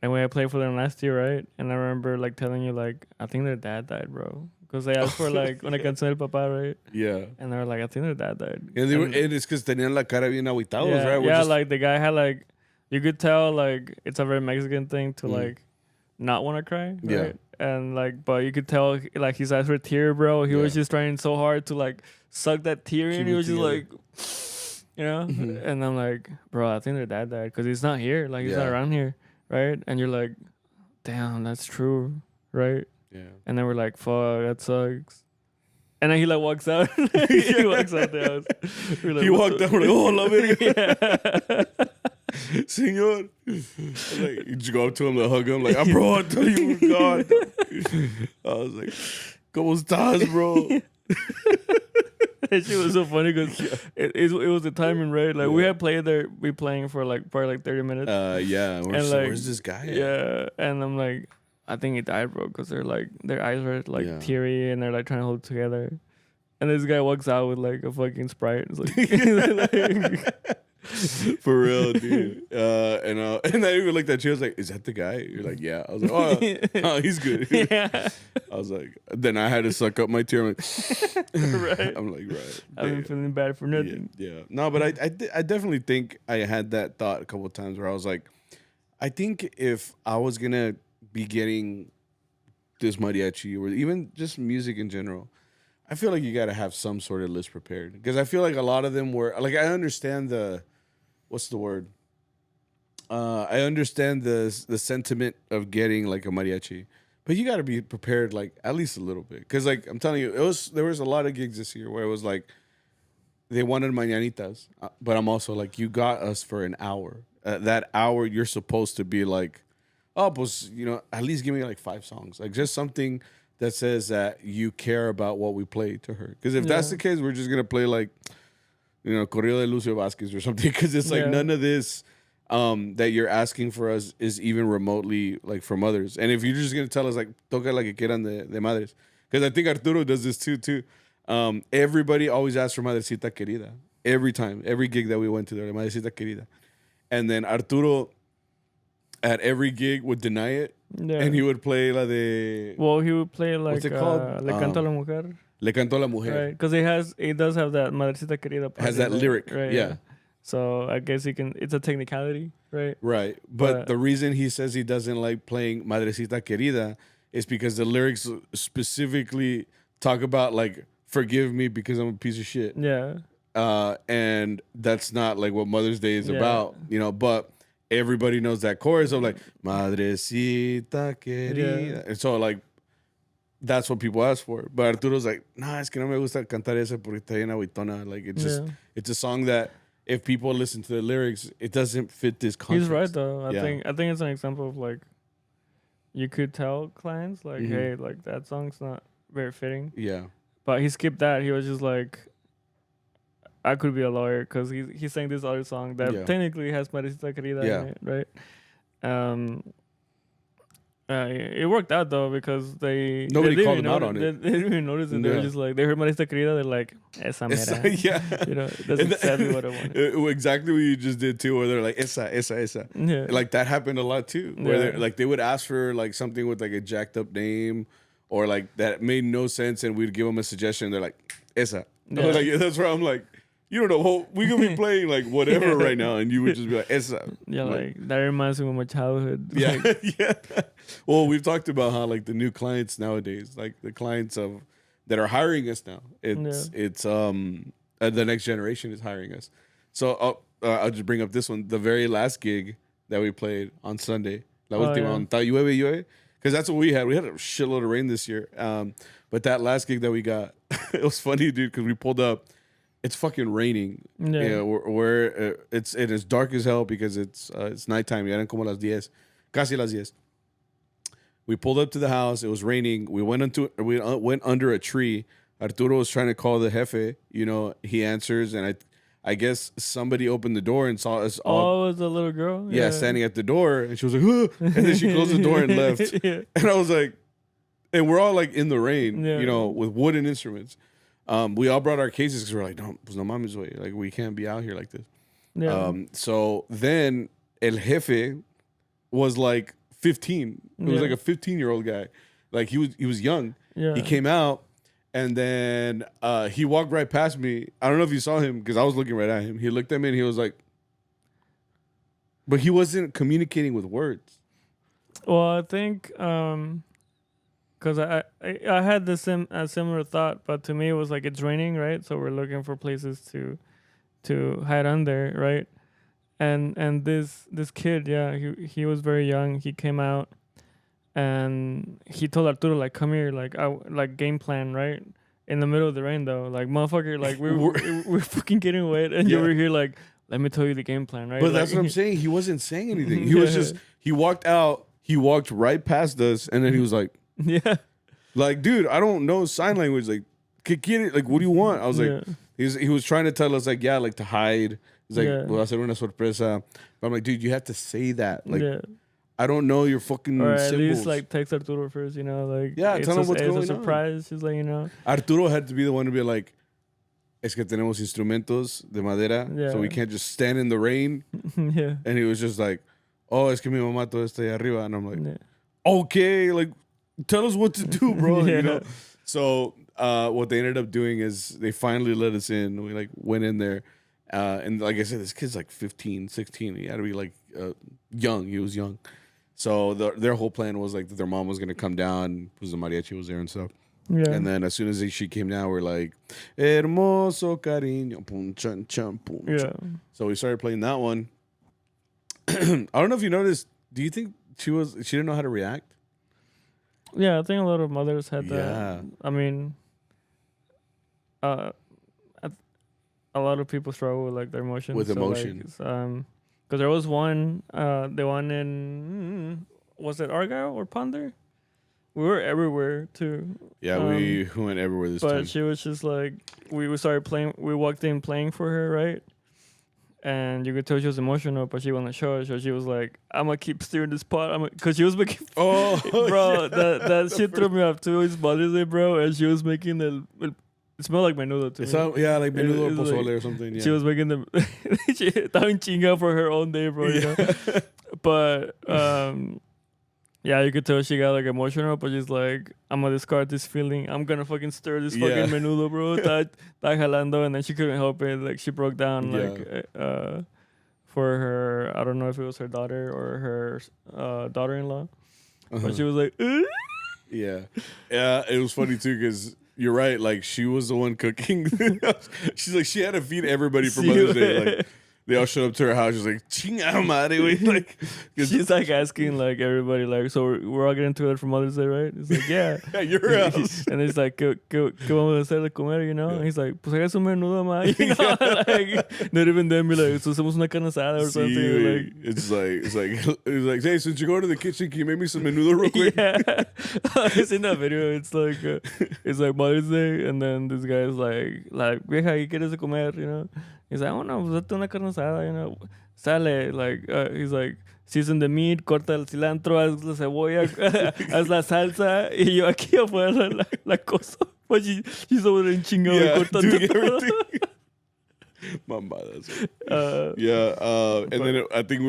And when I played for them last year, right, and I remember like telling you like, I think their dad died, bro. Because they asked for like una canción del papá, right?
Yeah.
And they were like, I think their dad died.
And it's because tenían la cara bien aguitados, right?
Yeah, like the guy had like, you could tell like it's a very Mexican thing to like not want to cry, right?
Yeah.
And like, but you could tell like his eyes were tear, bro. He was just trying so hard to like suck that tear in. He was just like, you know? Mm-hmm. And I'm like, bro, I think their dad died because he's not here. Like he's not around here, right? And you're like, damn, that's true, right?
Yeah.
And then we're like, fuck, that sucks. And then he like walks out. He walks out the house. Like,
he walked out. We're like, oh, la verga. Señor. Like, you just go up to him to hug him. Like, bro, I tell you, God. I was like, ¿Cómo estás, bro?
That shit was so funny because it was the timing, right? Like, we had played there, we playing for like probably like 30 minutes.
Yeah. Where's this guy at?
Yeah. And I'm like, I think he died, bro, because they're like, their eyes were like teary and they're like trying to hold it together. And this guy walks out with like a fucking Sprite. It's like,
for real, dude. And I even looked at you. I was like, "Is that the guy?" You're like, "Yeah." I was like, "Oh, he's good."
Yeah.
I was like, then I had to suck up my tear. I'm like,
right.
I'm like, right.
I've been feeling bad for nothing.
Yeah. No, but I definitely think I had that thought a couple of times where I was like, I think if I was gonna be getting this mariachi or even just music in general, I feel like you got to have some sort of list prepared because I feel like a lot of them were like, I understand what's the word? I understand the sentiment of getting like a mariachi, but you got to be prepared like at least a little bit because like I'm telling you, there was a lot of gigs this year where it was like they wanted mañanitas, but I'm also like, you got us for an hour. That hour you're supposed to be like, oh, pues, you know, at least give me like 5 songs, like just something that says that you care about what we play to her. Because if that's the case, we're just gonna play like, Correo de Lucio Vázquez or something. Because it's like none of this that you're asking for us is even remotely like from others. And if you're just gonna tell us like toca la que quieran de madres, because I think Arturo does this too. Everybody always asks for Madrecita Querida every time, every gig that we went to there, Madrecita Querida, and then Arturo at every gig would deny it. Yeah. And he would play la de...
Well, he would play like...
What's it called?
Le Canto a la Mujer.
Le Canto a la Mujer.
Right, because it does have that Madrecita Querida part.
Has that lyric,
right?
Yeah.
So I guess it's a technicality, right?
Right. But the reason he says he doesn't like playing Madrecita Querida is because the lyrics specifically talk about like, forgive me because I'm a piece of shit.
Yeah.
And that's not like what Mother's Day is about, but... Everybody knows that chorus of like Madrecita Querida. And so like that's what people ask for. But Arturo's like, nah, es que no me gusta cantar esa porque está bien aguitona. Like it's a song that if people listen to the lyrics, it doesn't fit this context.
He's right though. I think it's an example of like you could tell clients like, hey, like that song's not very fitting.
Yeah. But
he skipped that. He was just like, I could be a lawyer because he sang this other song that technically has Madrecita Querida in it, right? It worked out though because
nobody called him out on it.
They didn't even notice it. They were just like, they heard Madrecita Querida, they're like, esa mera. That's exactly what I wanted.
Exactly what you just did too, where they're like, esa. Yeah. Like that happened a lot too, where like they would ask for like something with like a jacked up name or like that made no sense, and we'd give them a suggestion. And they're like, esa. Yeah. Like, that's where I'm like, you don't know, we could be playing like whatever right now, and you would just be like, esa.
Yeah, like that reminds me of my childhood.
Yeah, yeah. Well, we've talked about how like the new clients nowadays, like the clients that are hiring us now, it's the next generation is hiring us. So I'll just bring up this one, the very last gig that we played on Sunday, La Última, on Ta Llueve, because that's what we had. We had a shitload of rain this year, but that last gig that we got, it was funny, dude, because we pulled up. It's fucking raining. Yeah, where it is dark as hell because it's nighttime. Ya eran como las 10, casi las 10. We pulled up to the house. It was raining. We went under a tree. Arturo was trying to call the jefe. He answers, and I guess somebody opened the door and saw us all.
Oh, it was a little girl?
Yeah, standing at the door, and she was like, "Huh," and then she closed the door and left. And I was like, and we're all like in the rain, with wooden instruments. We all brought our cases because we're like, no mames, way. Like, we can't be out here like this. Yeah. So then El Jefe was like 15. It was like a 15-year-old guy. Like, he was young. Yeah. He came out, and then he walked right past me. I don't know if you saw him because I was looking right at him. He looked at me, and he was like, but he wasn't communicating with words.
Well, I think... because I had a similar thought, but to me it was like it's raining, right? So we're looking for places to hide under, right? And this kid, he was very young. He came out and he told Arturo like, "Come here, like game plan, right?" In the middle of the rain though, like motherfucker, like we're fucking getting wet, and you were here like, "Let me tell you the game plan, right?"
But that's what I'm saying. He wasn't saying anything. He was just he walked out. He walked right past us, and then he was like. Yeah, like, dude, I don't know sign language. Like, get it? Like, what do you want? I was like, he was trying to tell us like, like to hide. He's like, "Voy a hacer una sorpresa." But I'm like, dude, you have to say that. Like, I don't know your fucking
or at
symbols.
Least like text Arturo first, like
tell him what's going on.
It's a surprise. He's like,
Arturo had to be the one to be like, es que tenemos instrumentos de madera, so we can't just stand in the rain. And he was just like, oh, es que mi mamá todo está ahí arriba, and I'm like, okay, like. Tell us what to do, bro. So what they ended up doing is they finally let us in. We like went in there, and like I said, this kid's like 15, 16. He had to be like young. He was young. So their whole plan was like that their mom was gonna come down because the mariachi was there and stuff. Yeah. And then as soon as she came down, we're like, hermoso cariño, pum chan chan pum. Yeah. So we started playing that one. I don't know if you noticed. Do you think she didn't know how to react?
Yeah, I think a lot of mothers had that. Yeah. I mean, a lot of people struggle with like their emotions.
With emotion.
Because there was one, the one in, was it Argyle or Ponder? we were everywhere too.
Yeah, we went everywhere this time.
But she was just like, we started playing. We walked in playing for her, right? And you could tell she was emotional, but she wasn't sure. So she was like, "I'm gonna keep steering this pot." Because she was making.
Oh,
bro, that shit threw me off too. It's Mother's Day, bro, and she was making it smelled like menudo to me.
Yeah, like menudo pozole like, or something. Yeah.
She was making the. She estaba en chinga for her own day, bro. You know? But yeah, you could tell she got like emotional, but she's like, I'm gonna discard this feeling. I'm gonna fucking stir this fucking menudo, bro. Está jalando, and then she couldn't help it. Like she broke down, like for her. I don't know if it was her daughter or her daughter-in-law, but she was like,
yeah. It was funny too because you're right. Like she was the one cooking. She's like she had to feed everybody for Mother's Day. Like. They all showed up to her house. She's like, "Chinga madre," like
she's like asking like everybody like, so we're all getting together for Mother's Day, right? It's like, yeah,
your house.
And it's like, ¿Qué vamos a hacer de comer? You know? And he's like, pues hagas un menudo más. You know? Like, not even then be like, so hacemos una carne asada or something. Like,
it's like, hey, since you go to the kitchen, can you make me some menudo real quick?
Yeah, I've seen that video. It's like Mother's Day, and then this guy's like, vieja, ¿qué quieres de comer? You know? He's like, oh no, pues date una carne asada, you know. Sale, like, he's like, season the meat, corta el cilantro, haz la cebolla, haz la salsa, y yo aquí afuera la cosa. But she's over there en chingado cortando everything.
Mamadas. And then I think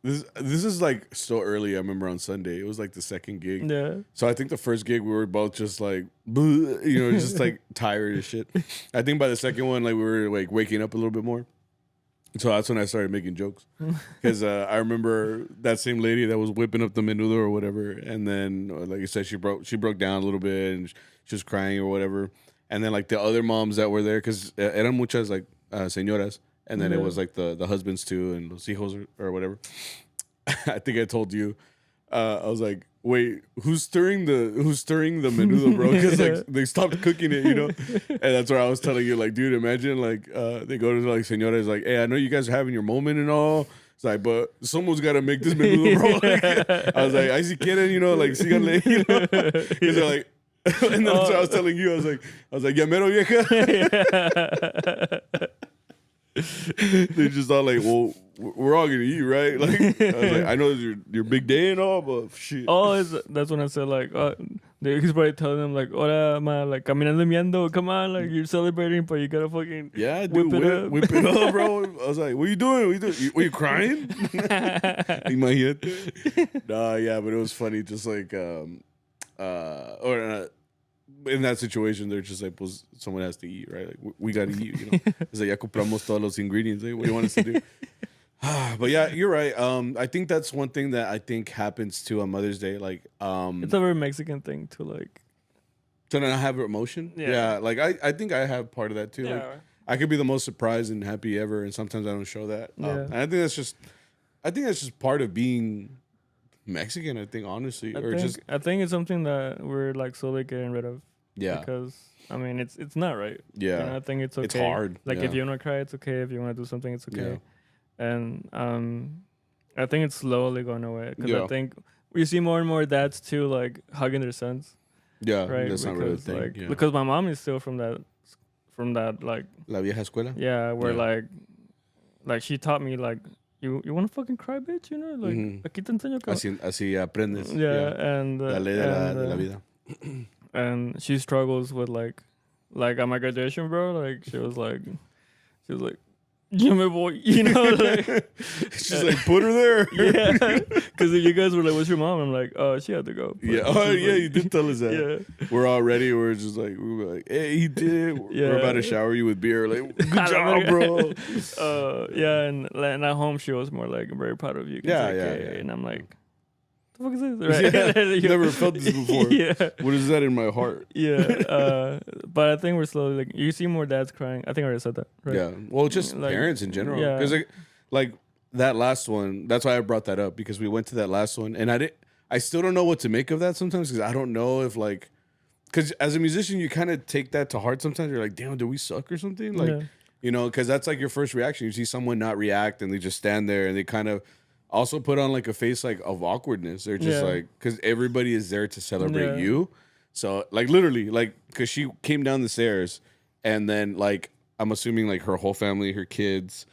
this is like so early. I remember on Sunday, it was like the second gig.
Yeah.
So I think the first gig we were both just like, just like tired as shit. I think by the second one, like we were like waking up a little bit more. So that's when I started making jokes because I remember that same lady that was whipping up the menudo or whatever, and then like you said, she broke down a little bit and she was crying or whatever, and then like the other moms that were there because eran muchas like. Señoras, and then it was like the husbands too and los hijos or whatever. I think I told you, I was like, wait, who's stirring the menudo, bro? Because like they stopped cooking it, you know. And that's where I was telling you, like, dude, imagine like they go to like señoras, like, hey, I know you guys are having your moment and all. It's like, but someone's got to make this menudo, bro. Like, I was like, I si quieren, you know, like, síganle, you know. Because they're like. And that's what I was telling you. I was like, ya mero vieja. They're just all like, well, we're all gonna eat, right? Like, I was like, I know it's your big day and all, but shit.
Oh, that's when I said like, he's probably telling them like, "Ora, ma, like caminando miendo, come on, like you're celebrating, but you gotta fucking
whip it up, bro." I was like, "What are you doing? Were you crying?" Imagínate. Nah, yeah, but it was funny, just like, in that situation, they're just like, pues, someone has to eat, right? Like, we gotta eat, you know? It's like, ya compramos todos los ingredients. Like, what do you want us to do? But yeah, you're right. I think that's one thing that I think happens too on Mother's Day. Like,
it's a very Mexican thing to like.
To not have emotion? Yeah. Like, I think I have part of that too. Yeah. Like, I could be the most surprised and happy ever, and sometimes I don't show that. And I think that's just part of being Mexican, I think, honestly.
I think it's something that we're like slowly getting rid of.
Yeah.
Because I mean it's not right.
Yeah.
And I think it's okay.
It's hard.
Like if you wanna cry, it's okay. If you wanna do something, it's okay. Yeah. And I think it's slowly going away. Because I think you see more and more dads too like hugging their sons.
Yeah.
Right.
That's not really a thing.
Like, because my mom is still from that like
La vieja escuela?
Yeah, where like she taught me like You want to fucking cry, bitch? You know, like, aquí te enseño que...
Así aprendes.
Yeah, and...
La ley de la vida.
And she struggles with, like at my graduation, bro, like, she was like, yo me voy, you know, like...
She's like, put her there.
Yeah, because you guys were like, what's your mom? I'm like, oh, she had to go.
Yeah, you did tell us that. Yeah. We're all ready. We're just like, hey, he did. Yeah. We're about to shower you with beer. Like, good job, bro.
Yeah, and at home, she was more like, I'm very proud of you.
Yeah.
And I'm like, what the fuck is this? Right?
Yeah, you never felt this before.
Yeah.
What is that in my heart?
Yeah. But I think we're slowly, like, you see more dads crying. I think I already said that, right?
Yeah. Well, just like, parents in general. Yeah. Because, like, that last one, that's why I brought that up, because we went to that last one, and I still don't know what to make of that sometimes, because I don't know if, like, because as a musician, you kind of take that to heart sometimes. You're like, damn, do we suck or something? Like, you know, because that's like your first reaction. You see someone not react, and they just stand there, and they kind of also put on like a face like of awkwardness. They're just like, because everybody is there to celebrate you. So like literally, like, because she came down the stairs, and then like I'm assuming like her whole family, her kids,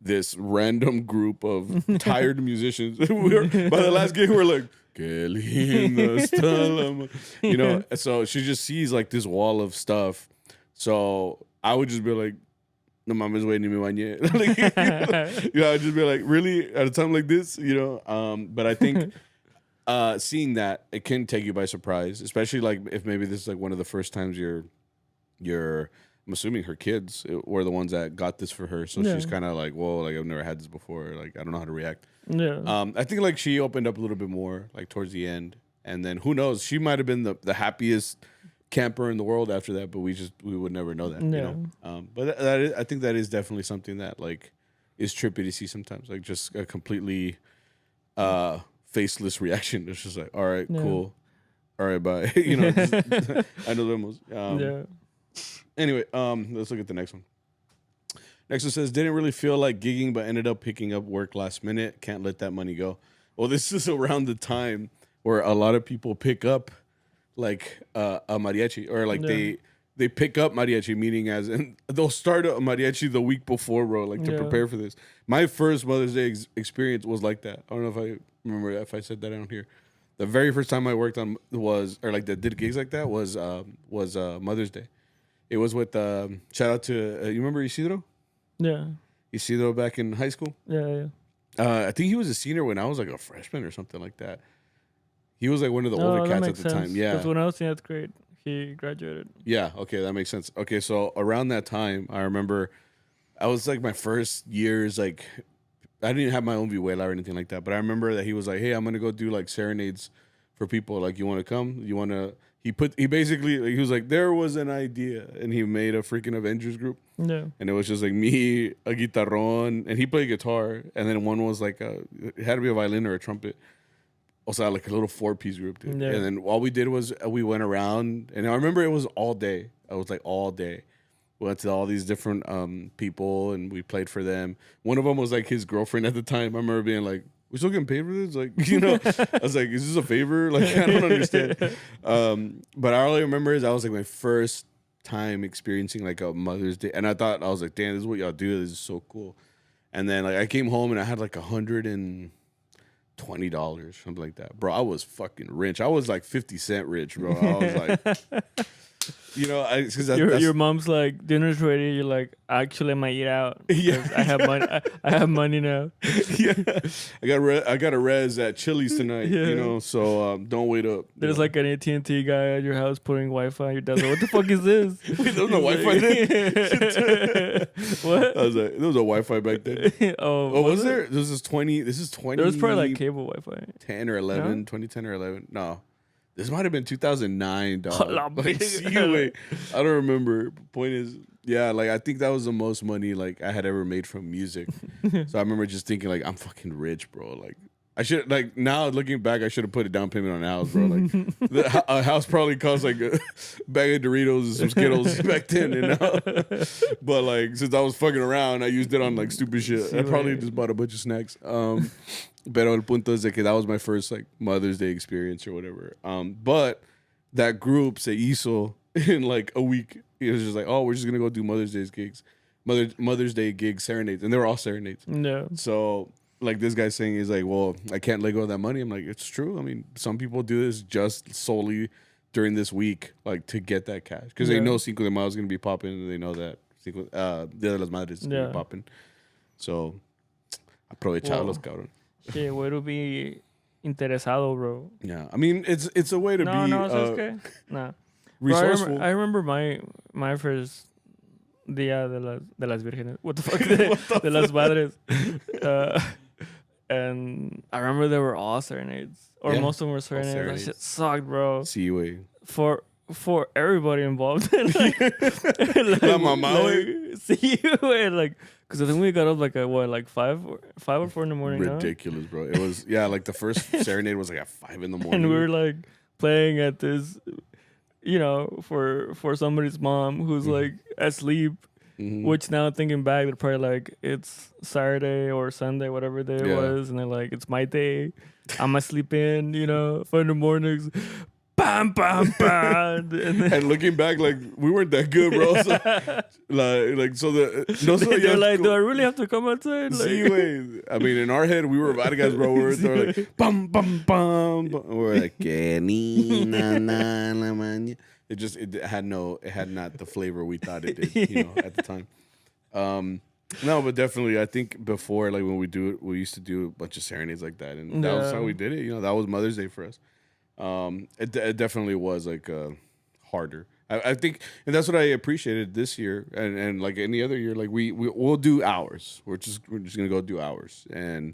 this random group of tired musicians. By the last gig, we're like, "Qué lindo está." You know. So she just sees like this wall of stuff. So I would just be like, "No mames, güey, ni me bañé." Like, you know, I'd just be like, "Really?" At a time like this, you know. But I think seeing that, it can take you by surprise, especially like if maybe this is like one of the first times you're. I'm assuming her kids were the ones that got this for her, so she's kind of like, "Whoa, like I've never had this before. Like I don't know how to react."
Yeah.
I think like she opened up a little bit more like towards the end, and then who knows? She might have been the happiest camper in the world after that, but we would never know that. You know. But I think that is definitely something that like is trippy to see sometimes. Like just a completely faceless reaction. It's just like, "All right, cool. All right, bye." You know. I know them was. Anyway, let's look at the next one. Next one says, didn't really feel like gigging, but ended up picking up work last minute. Can't let that money go. Well, this is around the time where a lot of people pick up like a mariachi, or like they pick up mariachi, meaning as in they'll start a mariachi the week before, bro, like to prepare for this. My first Mother's Day experience was like that. I don't know if I remember if I said that down here. The very first time I worked on that did gigs like that was Mother's Day. It was with shout out to you remember Isidro?
Yeah.
Isidro back in high school?
Yeah.
I think he was a senior when I was like a freshman or something like that. He was like one of the older cats at the time. Yeah.
Because when I was in 8th grade, he graduated.
Yeah, okay, that makes sense. Okay, so around that time, I remember I was like my first years, like I didn't have my own vihuela or anything like that, but I remember that he was like, "Hey, I'm gonna go do like serenades for people. Like, you want to come? You want to?" He was like, there was an idea, and he made a freaking Avengers group.
Yeah.
And it was just like me, a guitarrón, and he played guitar, and then one was like it had to be a violin or a trumpet. Also, like a little 4-piece group, dude. Yeah. And then all we did was we went around, and I remember it was all day. I was like all day. We went to all these different people, and we played for them. One of them was like his girlfriend at the time. I remember being like, "We're still getting paid for this?" Like, you know, I was like, "Is this a favor?" Like, I don't understand. But I only remember is that was like my first time experiencing like a Mother's Day, and I was like, "Damn, this is what y'all do. This is so cool." And then like I came home and I had like $120, something like that, bro. I was fucking rich. I was like 50 Cent rich, bro. I was like. You know, because
your mom's like, dinner's ready. You're like, actually, I might eat out.
Yeah,
I have money. I have money now.
Yeah, I got a res at Chili's tonight. Yeah. You know, so don't wait up.
There's like an AT&T guy at your house putting Wi-Fi. Your dad's like, "What the fuck is this?"
Wait, there was no Wi-Fi then.
What?
I was like, there was a Wi-Fi back then. Was there? This is 20. There
was probably like cable Wi-Fi.
10 or 11, no? 2010 or 11. No. This might have been 2009, dog. Like, I don't remember. Point is, yeah, like I think that was the most money like I had ever made from music. So I remember just thinking like, I'm fucking rich, bro. Like I should like now looking back, I should have put a down payment on a house, bro. Like a house probably cost like a bag of Doritos and some Skittles back then, you know. But like since I was fucking around, I used it on like stupid shit. I probably just bought a bunch of snacks. Pero el punto es de que that was my first like Mother's Day experience or whatever. But that group se hizo in like a week. It was just like, oh, we're just gonna go do Mother's Day gigs, serenades, and they were all serenades.
No.
So like this guy saying is like, well, I can't let go of that money. I'm like, it's true. I mean, some people do this just solely during this week, like to get that cash because they know Cinco de Mayo is gonna be popping, and they know that Dia de Las Madres is gonna be popping. So aprovechalos, cabrón.
Yeah, way to be interesado, bro.
Yeah, I mean it's a way to be.
No, it's okay. Nah.
Resourceful.
Bro, I remember my first Dia de las Vírgenes. What the fuck? De las Madres. And I remember they were all serenades, or most of them were serenades. That shit sucked, bro.
Sí, güey.
For everybody involved.
La mamá,
güey. Sí, güey. Like. Because I think we got up like at what, like 5 or 4 in the morning.
Ridiculous, bro. It was like the first serenade was like at 5 in the morning,
and we were like playing at this, you know, for somebody's mom who's like asleep, Which now thinking back, they're probably like, it's Saturday or Sunday, whatever day it was, and they're like, it's my day. I'm gonna sleep in, for the mornings. Bam, bam, bam.
And looking back, like, we weren't that good, bro. So,
they're like, do I really have to come outside? Like,
see, wait. I mean, in our head, we were Vargas, bro. We were there like, bum, bum, bum. We're like, it had not the flavor we thought it did, at the time. No, but definitely, I think before, like, when we used to do a bunch of serenades like that, and that was how we did it. That was Mother's Day for us. It definitely was like harder. I think, and that's what I appreciated this year, and like any other year, like we'll do hours. We're just gonna go do hours, and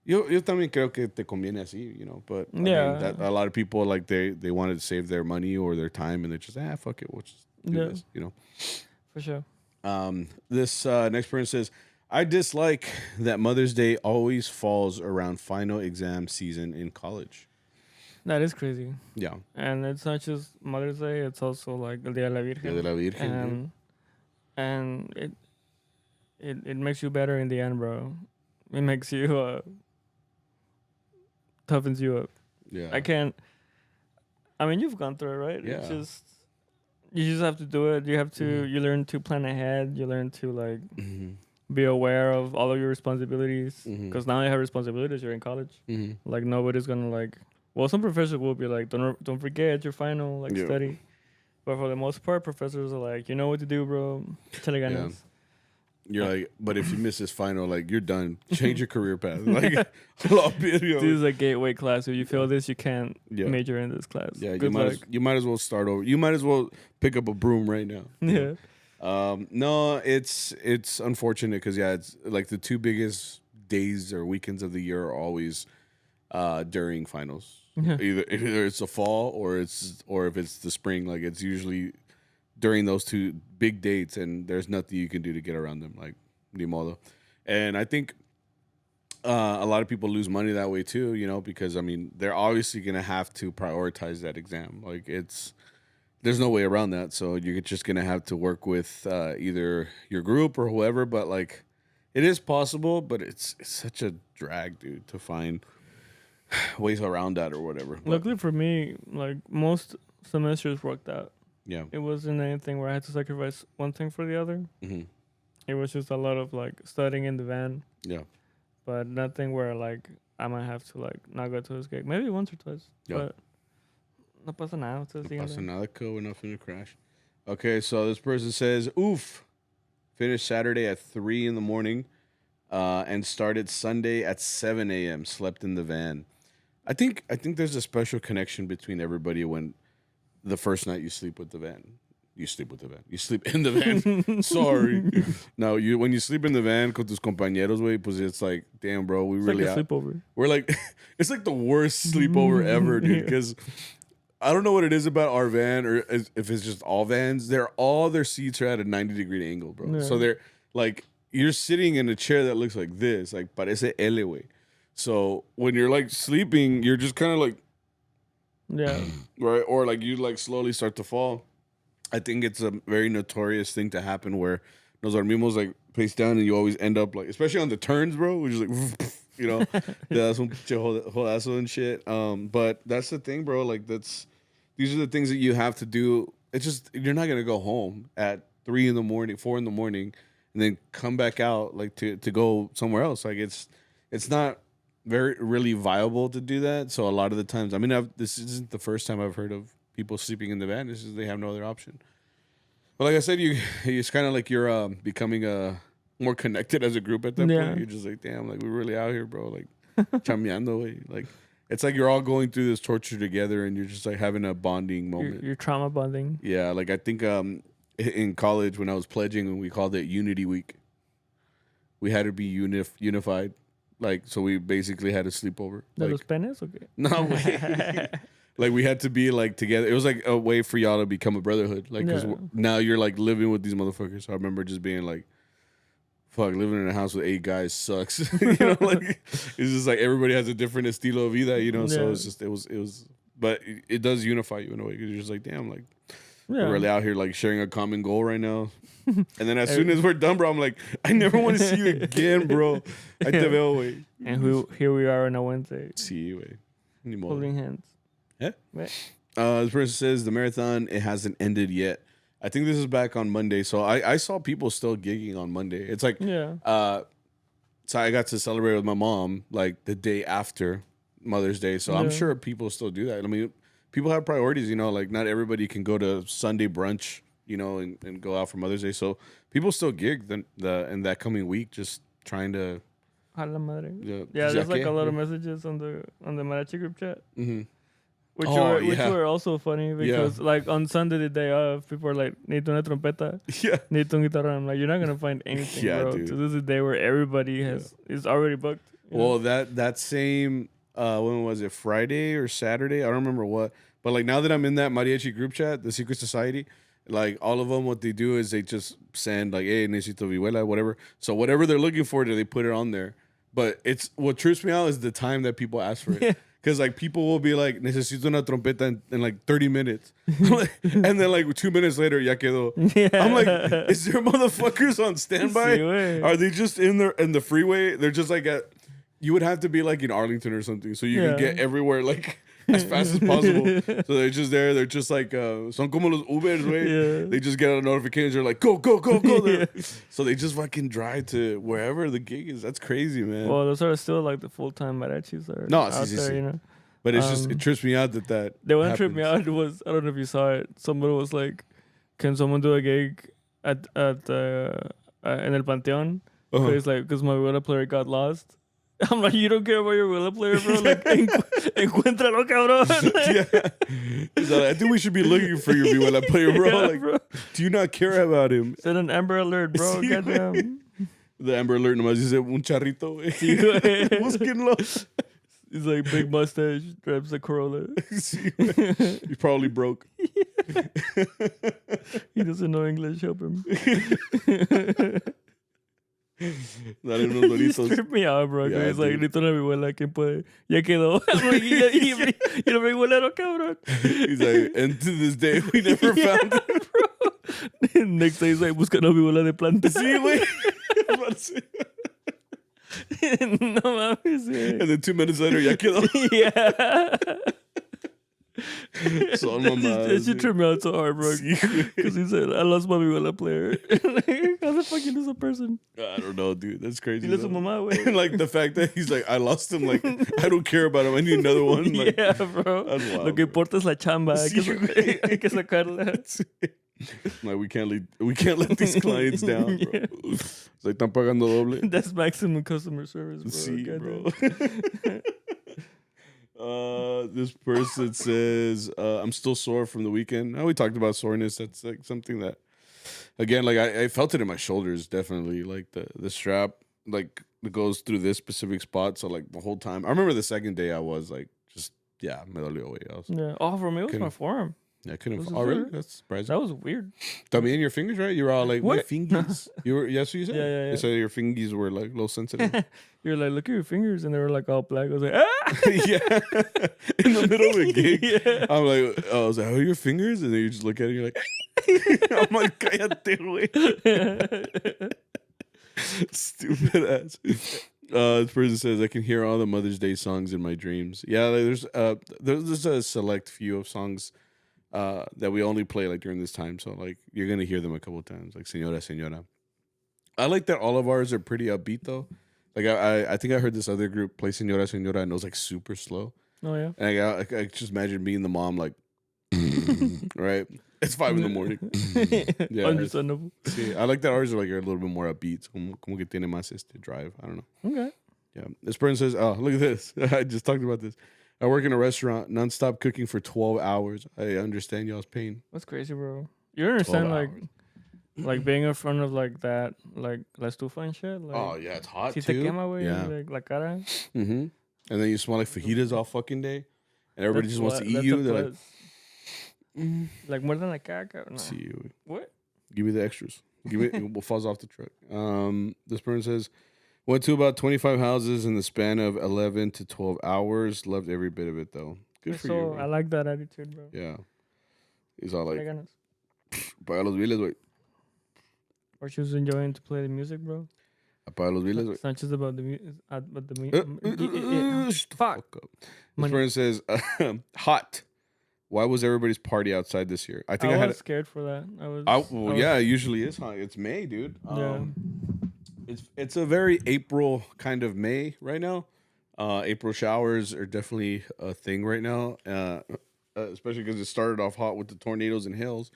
yo también creo que te conviene así, But I mean, that a lot of people like they wanted to save their money or their time, and they're just fuck it, we'll just do this,
For sure.
This next person says, I dislike that Mother's Day always falls around final exam season in college.
That is crazy.
Yeah.
And it's not just Mother's Day, it's also like the Dia de la Virgen.
Dia de la Virgen.
And it makes you better in the end, bro. It makes you toughens you up.
Yeah.
I mean, you've gone through it, right?
Yeah.
It's you just have to do it. You have to you learn to plan ahead. You learn to like be aware of all of your responsibilities. Because now you have responsibilities, you're in college. Like nobody's gonna like, well, some professors will be like, don't forget your final, like study. But for the most part, professors are like, you know what to do, bro. Teleganas.
You're like, but if you miss this final, like, you're done. Change your career path. Like,
this is a gateway class. If you fail this, you can't major in this class.
Yeah, you might as well start over. You might as well pick up a broom right now.
Yeah.
No, it's unfortunate because it's like the two biggest days or weekends of the year are always during finals. Either it's the fall or if it's the spring. Like, it's usually during those two big dates, and there's nothing you can do to get around them, like, ni modo. And I think a lot of people lose money that way too, because, I mean, they're obviously going to have to prioritize that exam. Like, there's no way around that. So you're just going to have to work with either your group or whoever, but, like, it is possible, but it's such a drag, dude, to find ways around that or whatever.
Luckily for me, like, most semesters worked out.
Yeah.
It wasn't anything where I had to sacrifice one thing for the other. It was just a lot of, like, studying in the van.
Yeah.
But nothing where, like, I might have to, like, not go to this gig. Maybe once or twice. Yeah. But no pasa nada.
No pasa nada, we're not finna crash. Okay, so this person says, oof. Finished Saturday at 3 a.m. And started Sunday at 7 a.m. Slept in the van. I think there's a special connection between everybody when the first night you sleep with the van. You sleep in the van. Sorry. No, when you sleep in the van con tus compañeros, wey, pues it's like, damn, bro, we really
like a sleepover.
We're like, it's like the worst sleepover ever, dude. Because I don't know what it is about our van, or if it's just all vans. All their seats are at a 90-degree angle, bro. Yeah. So they're like, you're sitting in a chair that looks like this, like parece L, way. So when you're like sleeping, you're just kind of like, right, or like you like slowly start to fall. I think it's a very notorious thing to happen where nos dormimos like face down, and you always end up like, especially on the turns, bro, which is like, that's un jodazo and shit. But that's the thing, bro. Like, these are the things that you have to do. It's just, you're not gonna go home at 3 a.m, 4 a.m, and then come back out like to go somewhere else. Like, it's not really viable to do that. So a lot of the times, I mean, this isn't the first time I've heard of people sleeping in the van. It's just they have no other option. But like I said, it's kind of like you're becoming more connected as a group at that point. You're just like, damn, like, we're really out here, bro. Like, chambeando, way. Like, it's like you're all going through this torture together, and you're just like having a bonding moment.
You're trauma bonding.
Yeah, like, I think in college when I was pledging, we called it Unity Week. We had to be unified. Like, so we basically had a sleepover.
¿De los penes? Okay.
No way. Like, we had to be like together. It was like a way for y'all to become a brotherhood. Like, because now you're like living with these motherfuckers. So I remember just being like, fuck, living in a house with 8 guys sucks. Like, it's just like everybody has a different estilo of vida, So it's just, it was, but it does unify you in a way, because you're just like, damn, like, We're really out here like sharing a common goal right now. And then as soon as we're done, bro, I'm like, I never want to see you again, bro. I te veo, güey.
And here we are on a Wednesday.
Sí, güey.
Holding hands.
Yeah. This person says the marathon, it hasn't ended yet. I think this is back on Monday. So I saw people still gigging on Monday. It's like, so I got to celebrate with my mom like the day after Mother's Day. So I'm sure people still do that. I mean, people have priorities, you know, like not everybody can go to Sunday brunch, you know, and go out for Mother's Day. So people still gig in that coming week, just trying to.
A la madre. Yeah, there's like a lot of messages on the Mariachi group chat. Mm-hmm. Which were also funny because like on Sunday the day off, people are like, need una trompeta, need un guitarra. I'm like, you're not gonna find anything, bro. Dude. So this is a day where everybody is already booked.
Well, that same when was it, Friday or Saturday? I don't remember what. But like now that I'm in that Mariachi group chat, the Secret Society, like all of them, what they do is they just send like, hey, necesito vihuela, whatever. So whatever they're looking for, they put it on there. But it's what trips me out is the time that people ask for it. Because like people will be like, necesito una trompeta in like 30 minutes. And then like 2 minutes later, ya quedó. Yeah. I'm like, is there motherfuckers on standby? Are they just in the freeway? They're just like you would have to be like in Arlington or something so you can get everywhere like as fast as possible. So they're just there. They're just like, son como los Ubers, güey. They just get a notification. They're like, go, go, go, go. So they just fucking drive to wherever the gig is. That's crazy, man.
Well, those are still like the full-time mariachis are out there, you know.
But it's just, it trips me out that
the one tripped me out was, I don't know if you saw it. Somebody was like, can someone do a gig at in El Panteón? Because my wheeler player got lost. I'm like, you don't care about your wheeler player, bro? Like, encuéntralo, cabrón.
He's like, I think we should be looking for your wheeler player, bro. Like, bro. Do you not care about him?
Send an Amber Alert, bro.
Sí,
goddamn.
The Amber Alert nomás dice un charrito, güey. Sí, búsquenlo.
He's like big mustache, drives a Corolla.
Sí, he's probably broke.
He doesn't know English. Help him.
Dale unos doritos.
He tripped me out, bro. Yeah, he's like, grito a mi abuela, ¿quién puede? Ya quedó. Y no me abuelero, cabrón.
He's like, and to this day, we never found it,
bro. Next day, he's like, buscando a mi abuela de planta.
Sí, güey.
No mames, güey.
And then 2 minutes later, ya quedó. Son mamadas.
That shit tripped me out so hard, bro. Because he said, I lost my vihuela player. How the fuck you lose a person?
I don't know, dude. That's crazy.
He lost a mamá, güey.
And like the fact that he's like, I lost him. Like, I don't care about him. I need another one. Like,
yeah, bro. Wild, lo que importa es la chamba. Hay que sacarla.
Like, we can't let these clients down, bro. It's like, están pagando doble.
That's maximum customer service, bro.
Sí, bro. This person says, I'm still sore from the weekend. We talked about soreness. That's like something that, again, like I felt it in my shoulders, definitely. Like the strap, like it goes through this specific spot. So like the whole time, I remember the second day I was like, just, me dolió, güey.
Yeah. Oh, for me, it was my forearm.
Yeah, I couldn't. Oh, really? That's surprising.
That was weird.
También your fingers, right? You were all like, what? My fingers. That's what you said?
Yeah.
You said your fingers were like a little sensitive.
You're like, look at your fingers. And they were like all black. I was like, ah!
Yeah. In the middle of a gig. Yeah. I was like, how are your fingers? And then you just look at it and you're like, I'm like, cállate, güey. Stupid ass. This person says, I can hear all the Mother's Day songs in my dreams. Yeah, like, there's a select few of songs that we only play like during this time, so like you're gonna hear them a couple of times, like Señora, Señora. I like that all of ours are pretty upbeat though. Like I think I heard this other group play Señora, Señora, and it was like super slow.
Oh yeah.
And I just imagine being the mom, like, right? It's 5 a.m. Yeah,
understandable.
See, I like that ours are like a little bit more upbeat. Como que tiene más drive. I don't know.
Okay.
Yeah. This person says, oh, look at this. I just talked about this. I work in a restaurant, nonstop cooking for 12 hours. I understand y'all's pain.
That's crazy, bro. You understand, like being in front of like that, like la estufa and shit. Like,
oh yeah, it's hot
si
too.
Te quema, wey, like la cara.
Mm-hmm. And then you smell like fajitas all fucking day, and everybody just wants to eat you. They're like,
like more than la caca. No.
See,
what?
Give me the extras. Give me what falls off the truck. This person says, went to about 25 houses in the span of 11 to 12 hours. Loved every bit of it, though. Good for you.
I like that attitude, bro.
Yeah. He's all like, Apaga los viles, güey.
Or she was enjoying to play the music, bro.
Apaga los viles, güey.
It's not just about the music. Fuck.
This friend says, hot. Why was everybody's party outside this year?
I was scared for that.
Yeah, it usually is hot. It's May, dude.
Yeah.
It's a very April kind of May right now. April showers are definitely a thing right now, especially because it started off hot with the tornadoes and hails.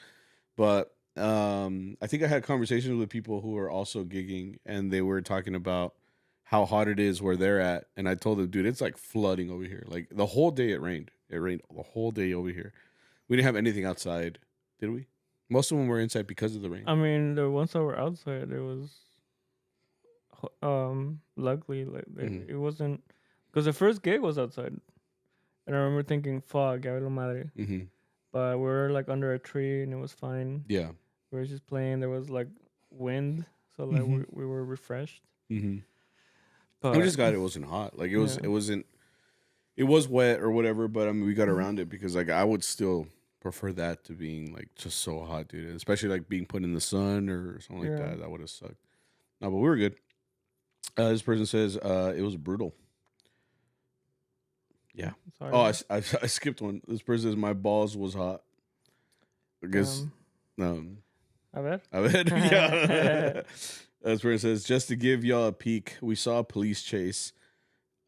But I think I had conversations with people who are also gigging, and they were talking about how hot it is where they're at. And I told them, dude, it's like flooding over here. Like the whole day it rained. It rained the whole day over here. We didn't have anything outside, did we? Most of them were inside because of the rain.
I mean, the ones that were outside, it was luckily like it wasn't, because the first gig was outside, and I remember thinking, "Fuck, Dia de Las Madres." But we were like under a tree and it was fine. Yeah, we were just playing. There was like wind, so like we were refreshed.
But I'm just glad it wasn't hot. Like it wasn't. It was wet or whatever, but I mean, we got around it because like I would still prefer that to being like just so hot, dude. And especially like being put in the sun or something like that. That would have sucked. No, but we were good. This person says it was brutal. Yeah. Sorry. Oh, I skipped one. This person says my balls was hot. I guess.
A ver?
Yeah. This person says, just to give y'all a peek, we saw a police chase.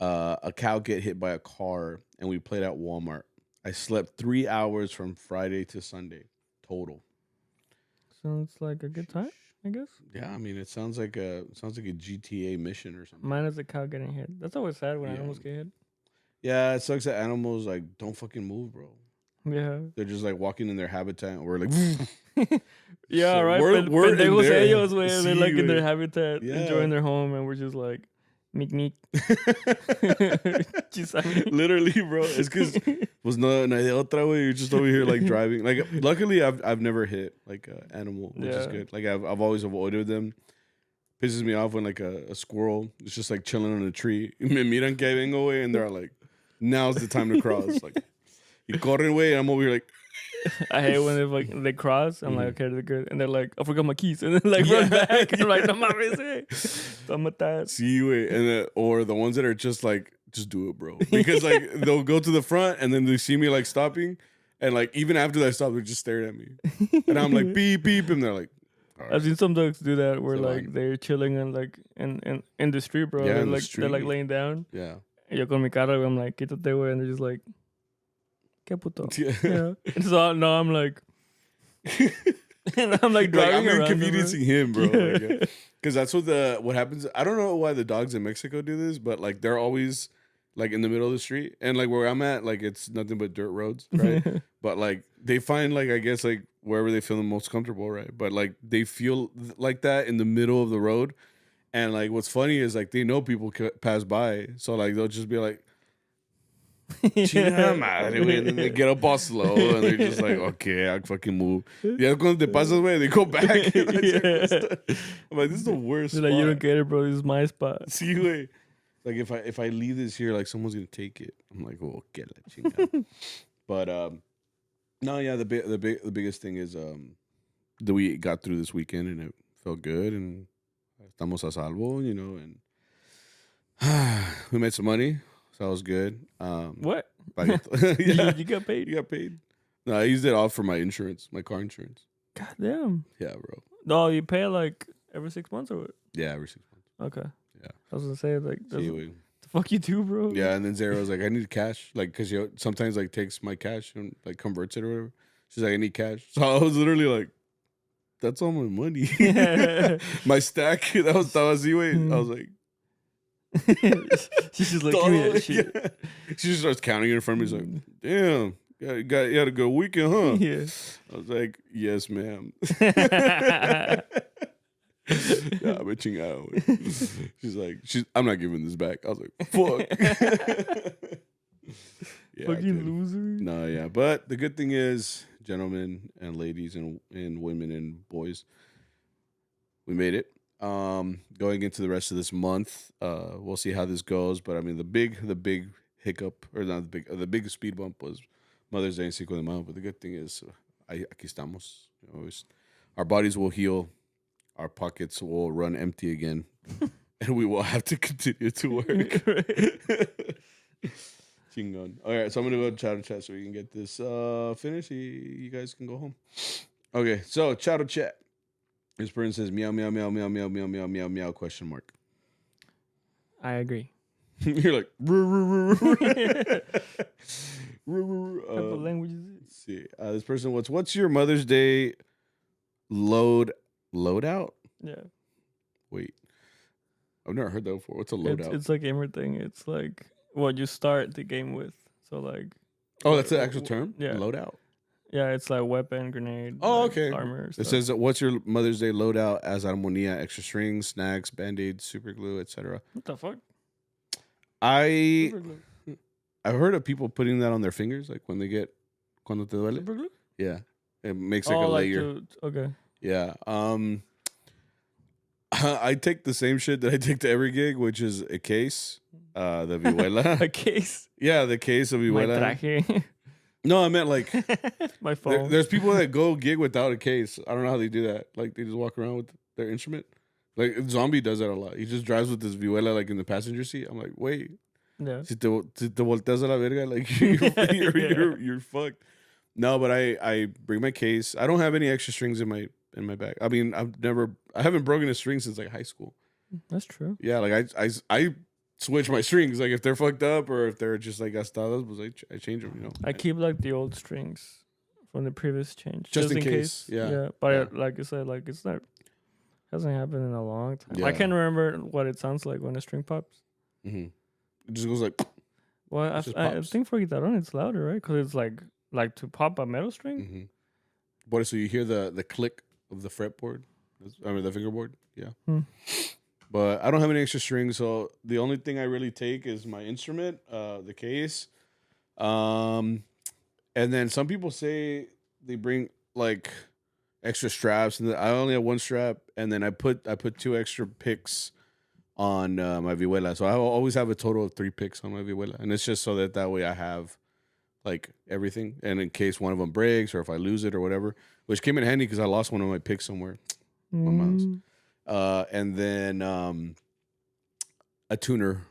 A cow get hit by a car, and we played at Walmart. I slept 3 hours from Friday to Sunday total.
Sounds like a good time, I guess.
Yeah, I mean, it sounds like a GTA mission or something.
Mine is a cow getting hit. That's always sad when animals get hit.
Yeah, it sucks that animals like don't fucking move, bro. Yeah, they're just like walking in their habitat, and we're like,
yeah, right. We're ellos, they're like in their habitat, enjoying their home, and we're just like. Meek.
Literally, bro. It's because was no de otra way. You're just over here like driving. Like, luckily, I've never hit like an animal, which is good. Like, I've always avoided them. Pisses me off when like a squirrel is just like chilling on a tree. Me miran que vengo, way, and they're like, now's the time to cross. Like, you corren away, and I'm over here like.
I hate when they cross. I'm like, okay, they're good, and they're like, I forgot my keys, and then like run back. I'm like, no mames,
See, wait, and or the ones that are just like, just do it, bro, because like they'll go to the front, and then they see me like stopping, and like even after they stop, they're just staring at me, and I'm like beep beep, and they're like.
Right. I've seen some dogs do that where like they're chilling and like in the street, bro. Yeah, they're like laying down. Yeah. Yo con mi carro, I'm like, quítate, güey, and they're just like. ¿Qué puto? Yeah. And so now I'm like, and I'm like driving around. I'm
inconveniencing him, bro. Because that's what happens. I don't know why the dogs in Mexico do this, but like they're always like in the middle of the street, and like where I'm at, like it's nothing but dirt roads, right? But like they find like I guess like wherever they feel the most comfortable, right? But like they feel like that in the middle of the road, and like what's funny is like they know people pass by, so like they'll just be like. Chingada madre, güey. And then they get up all slow and they're just like, okay, I fucking move. Yeah, cuando te pasas, güey, they go back. I'm like, this is the worst
spot. Like, you don't get it, bro. This is my spot.
See, güey. Like, if I leave this here, like, someone's going to take it. I'm like, oh, get la chingada. But, no, yeah, the biggest thing is that we got through this weekend and it felt good and estamos a salvo, you know, and we made some money. So that was good.
What? Yeah. You got paid?
You got paid? No, I used it all for my insurance, my car insurance.
God damn.
Yeah, bro.
No, you pay like every 6 months or what?
Yeah, every 6 months.
Okay. Yeah. I was going to say, like, the fuck you do, bro?
Yeah, and then Zara was like, I need cash. Like, because sometimes, like, takes my cash and, like, converts it or whatever. She's like, I need cash. So I was literally like, that's all my money. My stack, that was Tawaziwe. I was like,
she's just like, give me that shit.
Yeah. She just starts counting it in front of me. She's like, damn, you had a good weekend, huh? Yeah. I was like, yes, ma'am. Yeah, bitching out. She's like, I'm not giving this back. I was like, fuck. Yeah,
fucking loser.
No, yeah. But the good thing is, gentlemen and ladies and women and boys, we made it. Going into the rest of this month, we'll see how this goes. But I mean, the big hiccup, or not the big speed bump was Mother's Day and Cinco de Mayo. But the good thing is, aquí estamos. You know, our bodies will heal, our pockets will run empty again, and we will have to continue to work. Chingon. All right, so I'm gonna go to chat so we can get this finished. You guys can go home. Okay, so chat. This person says meow meow meow meow meow meow meow meow meow question mark.
I agree.
You're like
What language is it?
Let's see. This person what's your Mother's Day loadout?
Yeah.
Wait. I've never heard that before. What's a loadout?
It's like gamer thing. It's like what you start the game with. So like.
Oh, that's the actual term?
Yeah.
Loadout.
Yeah, it's like weapon, grenade.
Oh,
like
okay.
Armor.
It says, what's your Mother's Day loadout as armonía? Extra strings, snacks, band-aids, super glue, etc.
What the fuck?
I've heard of people putting that on their fingers, like when they get cuando te duele.
Super glue?
Yeah, it makes like a layer.
Okay.
Yeah. I take the same shit that I take to every gig, which is a case, the vihuela.
A case?
Yeah, the case of vihuela.
My traje.
No, I meant like
my phone.
There's people that go gig without a case. I don't know how they do that. Like they just walk around with their instrument. Like Zombie does that a lot. He just drives with his vihuela like in the passenger seat. I'm like, wait.
Yeah.
Si te volteas a la verga, like you're fucked. No, but I bring my case. I don't have any extra strings in my bag. I mean, I haven't broken a string since like high school.
That's true.
Yeah, like I switch my strings. Like if they're fucked up or if they're just like gastadas, I change them. You know.
I keep like the old strings from the previous change,
just in case. Yeah.
But like you said, like it's not hasn't happened in a long time.
Yeah.
I can't remember what it sounds like when a string pops.
Mm-hmm. It just goes like.
Well, I think for guitarón it's louder, right? Because it's like to pop a metal string.
Mm-hmm. But so you hear the click of the fretboard, I mean the fingerboard. Yeah. But I don't have any extra strings, so the only thing I really take is my instrument, the case, and then some people say they bring like extra straps, and I only have one strap, and then I put 2 extra picks on my vihuela, so I always have a total of 3 picks on my vihuela, and it's just so that way I have like everything, and in case one of them breaks or if I lose it or whatever, which came in handy because I lost one of my picks somewhere. And then a tuner,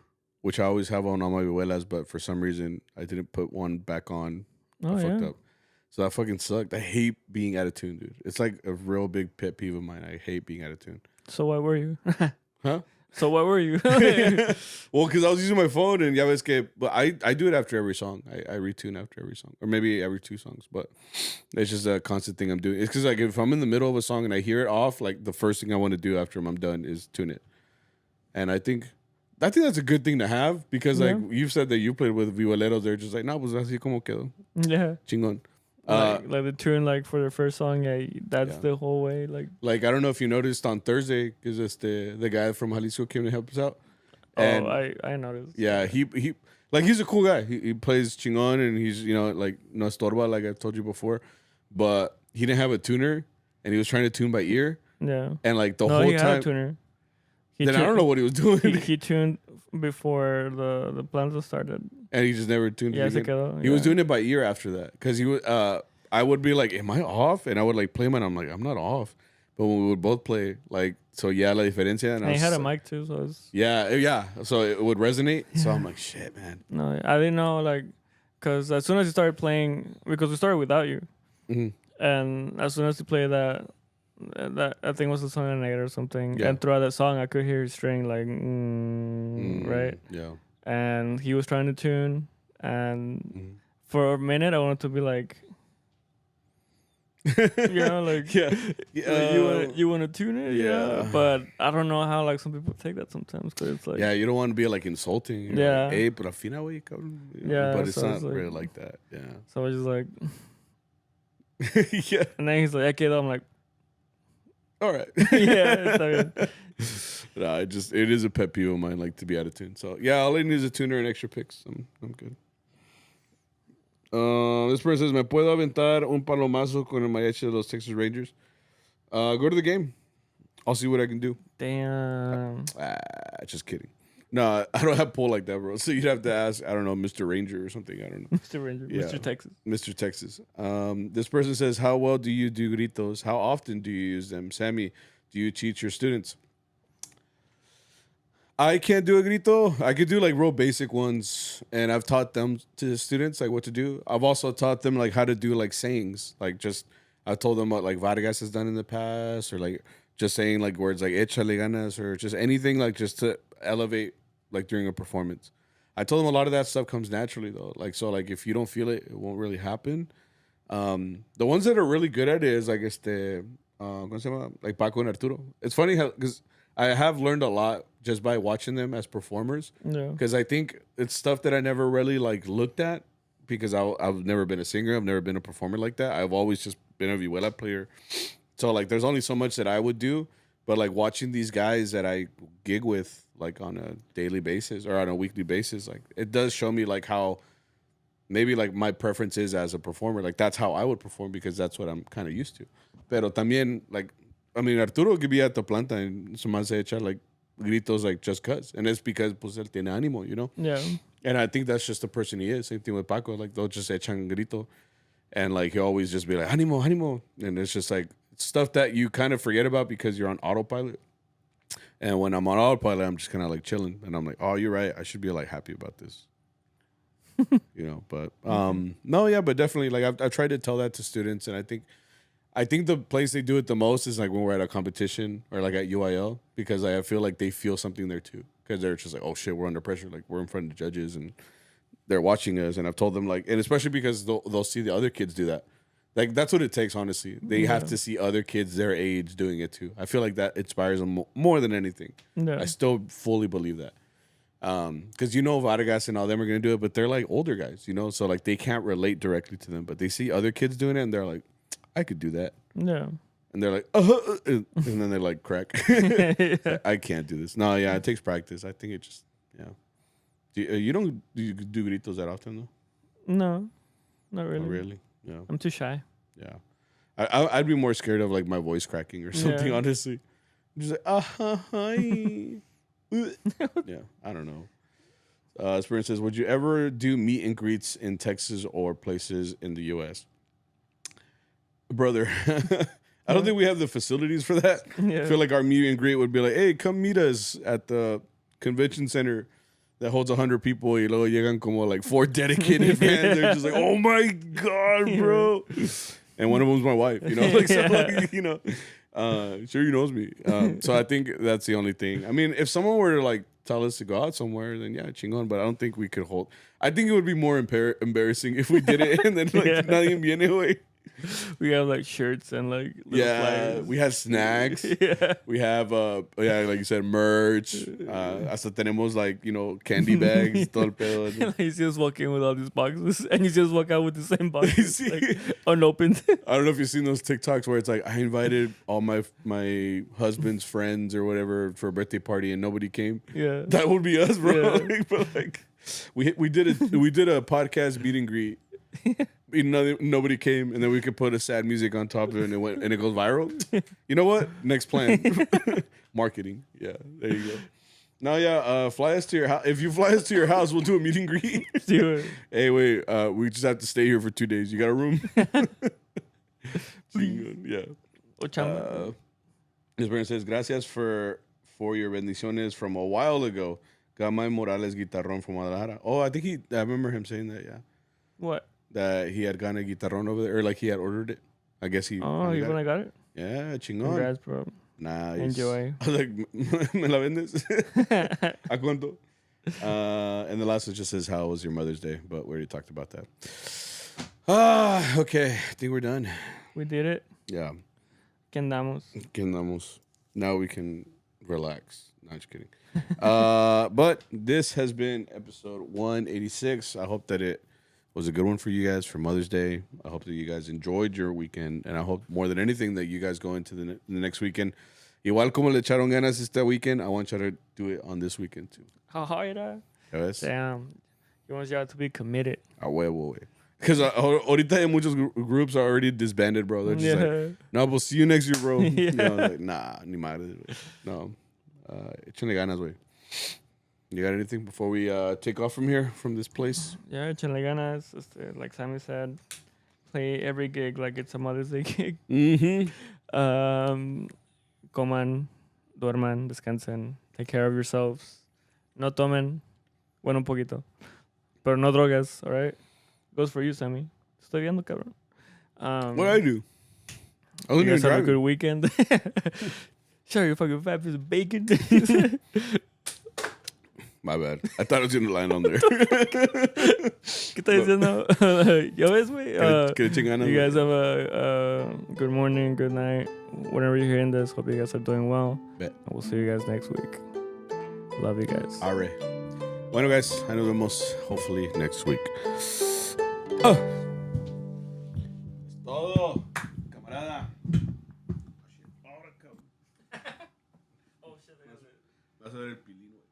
which I always have on all my vihuelas, but for some reason I didn't put one back on.
Oh,
I fucked up. So that fucking sucked. I hate being out of tune, dude. It's like a real big pet peeve of mine. I hate being out of tune.
So why were you?
Huh?
So what were you?
Well, because I was using my phone and ya ves que, but I do it after every song. I retune after every song, or maybe every 2 songs. But it's just a constant thing I'm doing. It's because like if I'm in the middle of a song and I hear it off, like the first thing I want to do after I'm done is tune it. And I think that's a good thing to have because like you've said that you played with vihueleros, they're just like, no, pues así como quedó.
Yeah.
Chingón.
Like the tune, like for the first song, that's the whole way. Like
I don't know if you noticed on Thursday, because the guy from Jalisco came to help us out.
And I noticed.
Yeah, he like he's a cool guy. He plays chingón and he's like no estorba, like I told you before, but he didn't have a tuner and he was trying to tune by ear.
Yeah, and
like the whole
he
time.
Had a tuner.
I don't know what he was doing.
He tuned before the plans started.
And he just never tuned it again. He was doing it by ear after that. Because he would, I would be like, am I off? And I would like play him and I'm like, I'm not off. But when we would both play, like, so yeah, la diferencia. And
he had a mic too, so it was...
Yeah. So it would resonate. So I'm like, shit, man.
No, I didn't know, like, because as soon as you started playing, because we started without you. Mm-hmm. And as soon as you play that I think was the song in or something. Yeah. And throughout that song, I could hear his string like, right?
Yeah.
And he was trying to tune. And for a minute, I wanted to be like, like, you want to tune it? Yeah. But I don't know how, like, some people take that sometimes. Cause it's like,
yeah, you don't want to be like insulting.
You're
like, hey, pero al final, güey, cabrón.
Yeah.
But it's not really like that. Yeah.
So I was just like,
yeah.
And then he's like, okay, I'm like,
all right.
Yeah, it's okay.
No, it is a pet peeve of mine, like to be out of tune. So yeah, all I need is a tuner and extra picks. I'm good. This person says, ¿me puedo aventar un palomazo con el mariachi de los Texas Rangers? Go to the game. I'll see what I can do.
Damn.
Just kidding. No, I don't have pull like that, bro. So you'd have to ask, I don't know, Mr. Ranger or something. I don't know.
Mr. Ranger,
Yeah.
Mr. Texas.
Mr. Texas. This person says, how well do you do gritos? How often do you use them? Sammy, do you teach your students? I can't do a grito. I could do like real basic ones, and I've taught them to the students like what to do. I've also taught them like how to do like sayings, like just I told them what like Vargas has done in the past, or like just saying like words like "échale ganas" or just anything like just to elevate like during a performance. I told them a lot of that stuff comes naturally though. Like so, like if you don't feel it, it won't really happen. The ones that are really good at it is like ¿cómo se llama? Like Paco and Arturo. It's funny how because I have learned a lot just by watching them as performers.
Yeah.
Because I think it's stuff that I never really like looked at because I've never been a singer. I've never been a performer like that. I've always just been a vihuela player. So like there's only so much that I would do. But like watching these guys that I gig with like on a daily basis or on a weekly basis, like it does show me like how maybe like my preference is as a performer. Like that's how I would perform because that's what I'm kind of used to. Pero también like, I mean, Arturo could be at the planta and someone se echa like gritos like just cuz. And it's because pues él tiene ánimo, you know?
Yeah.
And I think that's just the person he is. Same thing with Paco. Like they'll just echan grito. And like he'll always just be like, ánimo, ánimo. And it's just like, stuff that you kind of forget about because you're on autopilot. And when I'm on autopilot, I'm just kind of like chilling. And I'm like, oh, you're right. I should be like happy about this. You know, but no, yeah, but definitely like I've tried to tell that to students. And I think the place they do it the most is like when we're at a competition or like at UIL because I feel like they feel something there too. Because they're just like, oh shit, we're under pressure. Like we're in front of the judges and they're watching us. And I've told them like, and especially because they'll see the other kids do that. Like, that's what it takes, honestly. They have to see other kids their age doing it, too. I feel like that inspires them more than anything. Yeah. I still fully believe that. Because, you know, Vargas and all them are going to do it, but they're, like, older guys, you know? So, like, they can't relate directly to them. But they see other kids doing it, and they're like, I could do that. Yeah. And they're like, and then they're like, crack. Yeah. I can't do this. No, yeah, it takes practice. I think it just, yeah. You don't do gritos that often, though?
No, not really.
Not really? Yeah.
I'm too shy.
Yeah. I'd be more scared of like my voice cracking or something, honestly. I'm just like, hi. Yeah, I don't know. Spirit says, would you ever do meet and greets in Texas or places in the U.S.? Brother, I don't think we have the facilities for that. Yeah. I feel like our meet and greet would be like, hey, come meet us at the convention center that holds 100 people, y luego llegan como like 4 dedicated fans. They're just like, oh my God, bro. And one of them's my wife, you know? Like, so like, you know, sure he knows me. So I think that's the only thing. I mean, if someone were to like tell us to go out somewhere, then yeah, chingon. But I don't think we could hold. I think it would be more embarrassing if we did it and then like nadie viene, güey.
We have like shirts and like
flyers. We have snacks. Yeah. We have like you said, merch. Hasta tenemos like, you know, candy bags, todo el pedo.
And he's just walking with all these boxes and he's just walk out with the same boxes like, unopened.
I don't know if you've seen those TikToks where it's like I invited all my husband's friends or whatever for a birthday party and nobody came. Yeah. That would be us, bro. Yeah. But like we did a podcast meet and greet. Nobody came, and then we could put a sad music on top of it, and it goes viral. You know what? Next plan, marketing. Yeah, there you go. Now, yeah, fly us to your house. If you fly us to your house, we'll do a meet and greet. Do it. Hey, wait, we just have to stay here for 2 days. You got a room? Yeah. This person says, gracias for your bendiciones from a while ago. Gamay Morales Guitarrón from Guadalajara. Oh, I remember him saying that, yeah.
What?
That he had gotten a guitarrón over there, or like he had ordered it. I guess he.
Oh, you when I got it?
Yeah, chingón.
Congrats, bro.
Nice.
Enjoy.
I was like, ¿me la vendes? ¿A cuánto? And the last one just says, how was your Mother's Day? But we already talked about that. Okay. I think we're done.
We did it.
Yeah.
¿Qué
andamos? Now we can relax. No, just kidding. But this has been episode 186. I hope that it was a good one for you guys for Mother's Day. I hope that you guys enjoyed your weekend, and I hope more than anything that you guys go into the next weekend. Igual como le echaron ganas este weekend, I want you to do it on this weekend too.
How hard? Damn. You want y'all to be committed.
A huevo, güey. Because ahorita muchos groups are already disbanded, bro. They're just like, no, we'll see you next year, bro. Yeah. You know, like, nah, ni madre. No. Échenle ganas, güey. You got anything before we take off from here, from this place?
Yeah, échenle ganas. Like Sammy said, play every gig like it's a Mother's Day gig.
Mm-hmm.
Coman, duerman, descansen, take care of yourselves. No tomen, bueno, un poquito. Pero no drogas, all right? Goes for you, Sammy. Estoy viendo, cabrón.
What I do? I
You guys have a good weekend. Sure, you fucking fat piece of bacon.
My bad. I thought it was going to line on there.
¿Qué está diciendo? ¿Ya ves, güey? You guys have a good morning, good night. Whenever you're hearing this, hope you guys are doing well.
Bet.
We'll see you guys next week. Love you guys.
Arre. Bueno, guys, I nos vemos hopefully next week. Todo, camarada. Oh, shit. Vas a ver el pilín, güey.